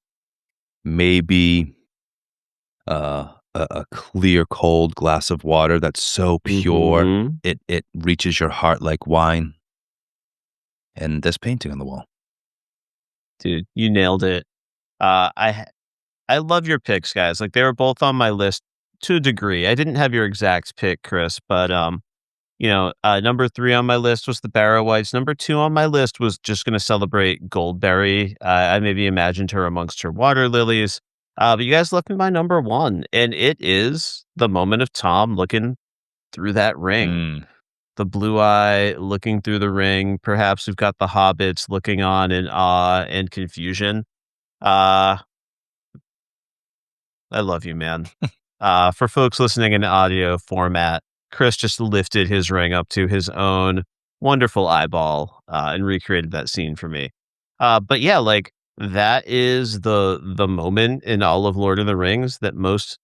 maybe a clear, cold glass of water that's so pure, it reaches your heart like wine. And this painting on the wall. Dude, you nailed it. I love your picks, guys. Like, they were both on my list to a degree. I didn't have your exact pick, Kris, but number 3 on my list was the Barrow Whites. Number 2 on my list was just going to celebrate Goldberry. I maybe imagined her amongst her water lilies. But you guys left me my number 1, and it is the moment of Tom looking through that ring. The blue eye looking through the ring. Perhaps we've got the hobbits looking on in awe and confusion. I love you, man. For folks listening in audio format, Kris just lifted his ring up to his own wonderful eyeball and recreated that scene for me. But yeah, like, that is the moment in all of Lord of the Rings that most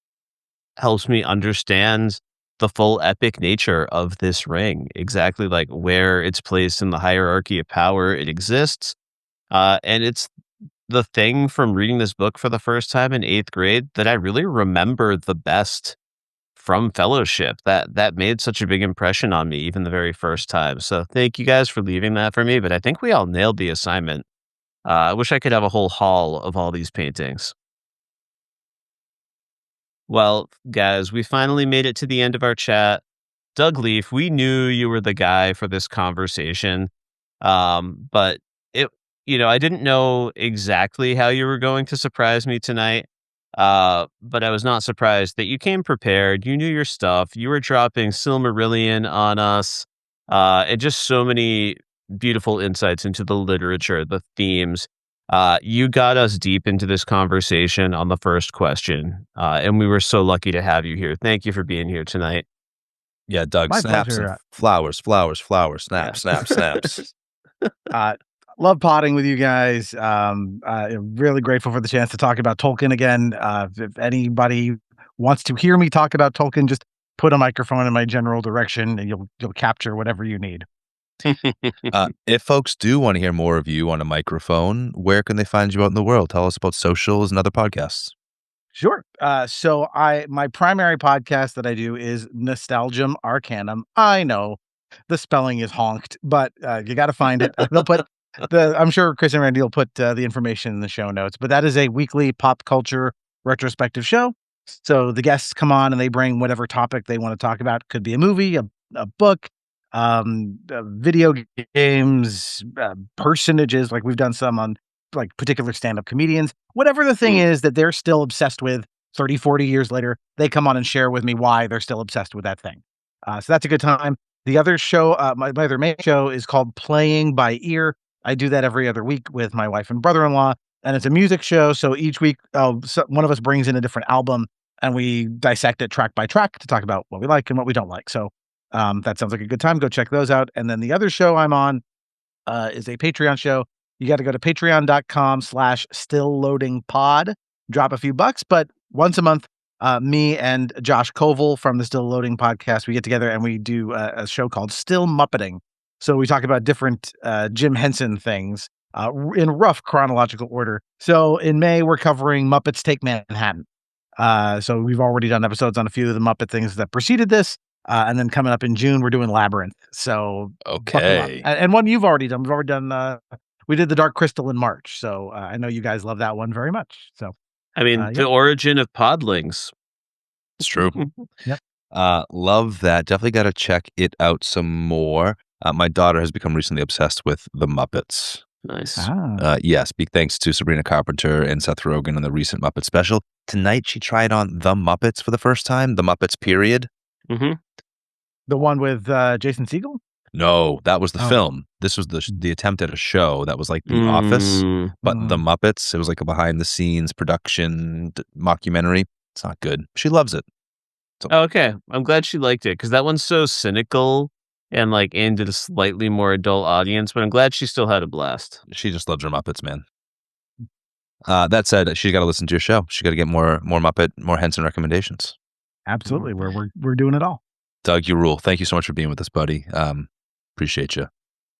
helps me understand the full epic nature of this ring, exactly like where it's placed in the hierarchy of power it exists. And it's the thing from reading this book for the first time in 8th grade that I really remember the best from Fellowship. That made such a big impression on me, even the very first time. So thank you guys for leaving that for me, but I think we all nailed the assignment. I wish I could have a whole haul of all these paintings. Well, guys, we finally made it to the end of our chat. Doug Lief, we knew you were the guy for this conversation. But I didn't know exactly how you were going to surprise me tonight. But I was not surprised that you came prepared. You knew your stuff. You were dropping Silmarillion on us. And just so many beautiful insights into the literature, the themes. You got us deep into this conversation on the first question. And we were so lucky to have you here. Thank you for being here tonight. Yeah, Doug, My snaps pleasure. and flowers, snaps, snaps. Love potting with you guys. Really grateful for the chance to talk about Tolkien again. If anybody wants to hear me talk about Tolkien, just put a microphone in my general direction and you'll capture whatever you need. If folks do want to hear more of you on a microphone, where can they find you out in the world? Tell us about socials and other podcasts. Sure. So my primary podcast that I do is Nostalgium Arcanum. I know the spelling is honked, but you got to find it. They'll put I'm sure Kris and Randy will put the information in the show notes, but that is a weekly pop culture retrospective show. So the guests come on and they bring whatever topic they want to talk about. Could be a movie, a book, video games, personages. Like we've done some on like particular stand-up comedians, whatever the thing is that they're still obsessed with 30, 40 years later, they come on and share with me why they're still obsessed with that thing. So that's a good time. The other show, my other main show is called Playing by Ear. I do that every other week with my wife and brother-in-law, and it's a music show. So each week, one of us brings in a different album and we dissect it track by track to talk about what we like and what we don't like. So that sounds like a good time. Go check those out. And then the other show I'm on is a Patreon show. You got to go to patreon.com/stillloadingpod, drop a few bucks, but once a month, me and Josh Koval from the Still Loading podcast, we get together and we do a show called Still Muppeting. So we talk about different Jim Henson things in rough chronological order. So in May, we're covering Muppets Take Manhattan. So we've already done episodes on a few of the Muppet things that preceded this. And then coming up in June, we're doing Labyrinth. So okay. And one you've already done. We've already done we did the Dark Crystal in March. So I know you guys love that one very much. So I mean, the origin of podlings. It's true. Yep. Love that. Definitely got to check it out some more. My daughter has become recently obsessed with the Muppets. Nice. Yes, big thanks to Sabrina Carpenter and Seth Rogen on the recent Muppet special. Tonight, she tried on The Muppets for the first time, The Muppets, period. Mm-hmm. The one with Jason Segel? No, that was the Oh. film. This was the attempt at a show that was like The Office, but The Muppets. It was like a behind-the-scenes production mockumentary. It's not good. She loves it. So. Okay, I'm glad she liked it because that one's so cynical and like aimed at a slightly more adult audience. But I'm glad she still had a blast. She just loves her Muppets, man. That said, she's got to listen to your show. She's got to get more Muppet, more Henson recommendations. Absolutely, we're doing it all. Doug, you rule. Thank you so much for being with us, buddy. Appreciate you.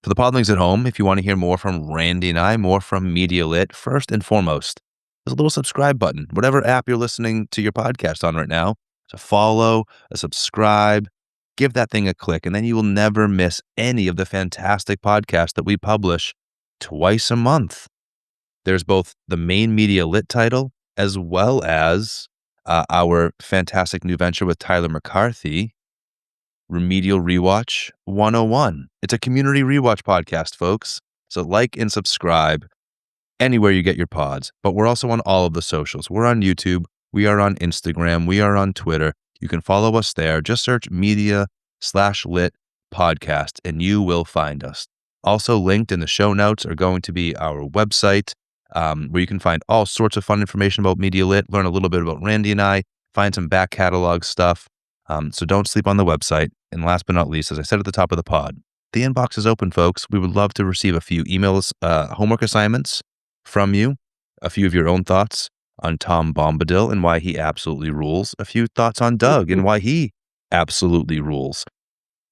For the podlings at home, if you want to hear more from Randy and I, more from Media Lit, first and foremost, there's a little subscribe button. Whatever app you're listening to your podcast on right now, to follow, a subscribe, give that thing a click, and then you will never miss any of the fantastic podcasts that we publish twice a month. There's both the main Media Lit title as well as our fantastic new venture with Tyler McCarthy, Remedial Rewatch 101. It's a community rewatch podcast, folks. So like and subscribe anywhere you get your pods. But we're also on all of the socials. We're on YouTube. We are on Instagram. We are on Twitter. You can follow us there. Just search media/lit podcast and you will find us. Also linked in the show notes are going to be our website, where you can find all sorts of fun information about Media Lit, learn a little bit about Randy and I, find some back catalog stuff. So don't sleep on the website. And last but not least, as I said at the top of the pod, the inbox is open, folks. We would love to receive a few emails, homework assignments from you, a few of your own thoughts on Tom Bombadil and why he absolutely rules, a few thoughts on Doug and why he absolutely rules.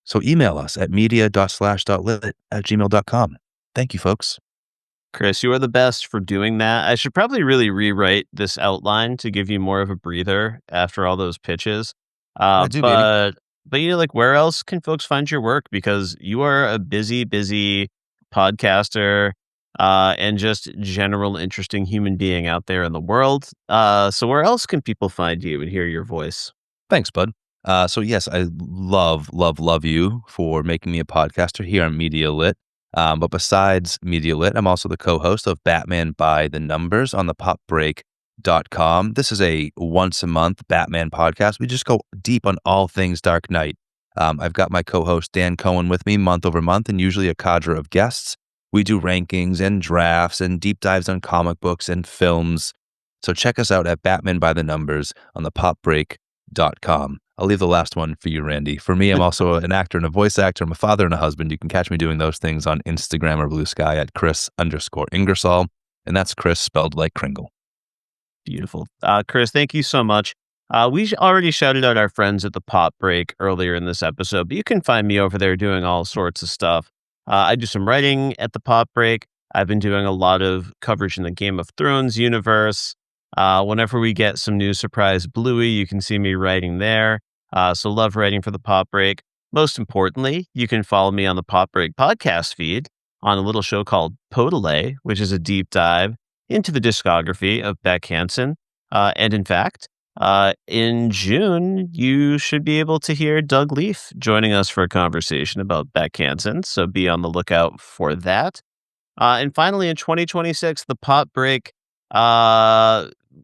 So email us at media.slash.lit@gmail.com. Thank you, folks. Kris, you are the best for doing that. I should probably really rewrite this outline to give you more of a breather after all those pitches. But you know, like, where else can folks find your work? Because you are a busy podcaster and just general interesting human being out there in the world. So where else can people find you and hear your voice? Thanks, bud. So yes, I love you for making me a podcaster here on Media Lit. But besides Media Lit, I'm also the co-host of Batman by the Numbers on the popbreak.com. This is a once a month Batman podcast. We just go deep on all things Dark Knight. I've got my co-host Dan Cohen with me month over month and usually a cadre of guests. We do rankings and drafts and deep dives on comic books and films. So check us out at Batman by the Numbers on the popbreak.com. I'll leave the last one for you, Randy. For me, I'm also an actor and a voice actor. I'm a father and a husband. You can catch me doing those things on Instagram or Blue Sky at Kris_Ingersoll. And that's Kris spelled like Kringle. Beautiful. Kris, thank you so much. We already shouted out our friends at the Pop Break earlier in this episode, but you can find me over there doing all sorts of stuff. I do some writing at the Pop Break. I've been doing a lot of coverage in the Game of Thrones universe. Whenever we get some new surprise Bluey, you can see me writing there. So love writing for the Pop Break. Most importantly, you can follow me on the Pop Break podcast feed on a little show called Podolay, which is a deep dive into the discography of Beck Hansen. And in fact, in June, you should be able to hear Doug Lief joining us for a conversation about Beck Hansen. So be on the lookout for that. And finally, in 2026, the Pop Break,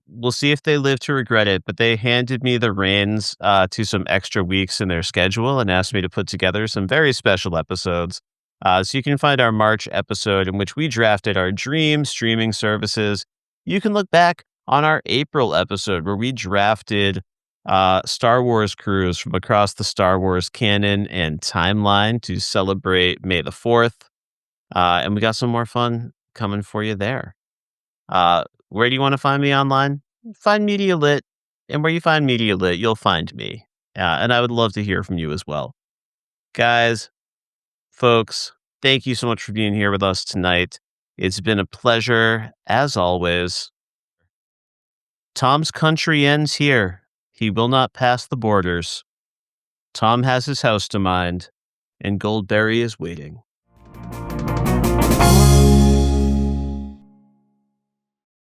we'll see if they live to regret it, but they handed me the reins to some extra weeks in their schedule and asked me to put together some very special episodes. So you can find our March episode in which we drafted our dream streaming services. You can look back on our April episode where we drafted Star Wars crews from across the Star Wars canon and timeline to celebrate May the 4th. And we got some more fun coming for you there. Where do you want to find me online? Find Media Lit. And where you find Media Lit, you'll find me. And I would love to hear from you as well. Guys, folks, thank you so much for being here with us tonight. It's been a pleasure, as always. Tom's country ends here. He will not pass the borders. Tom has his house to mind, and Goldberry is waiting.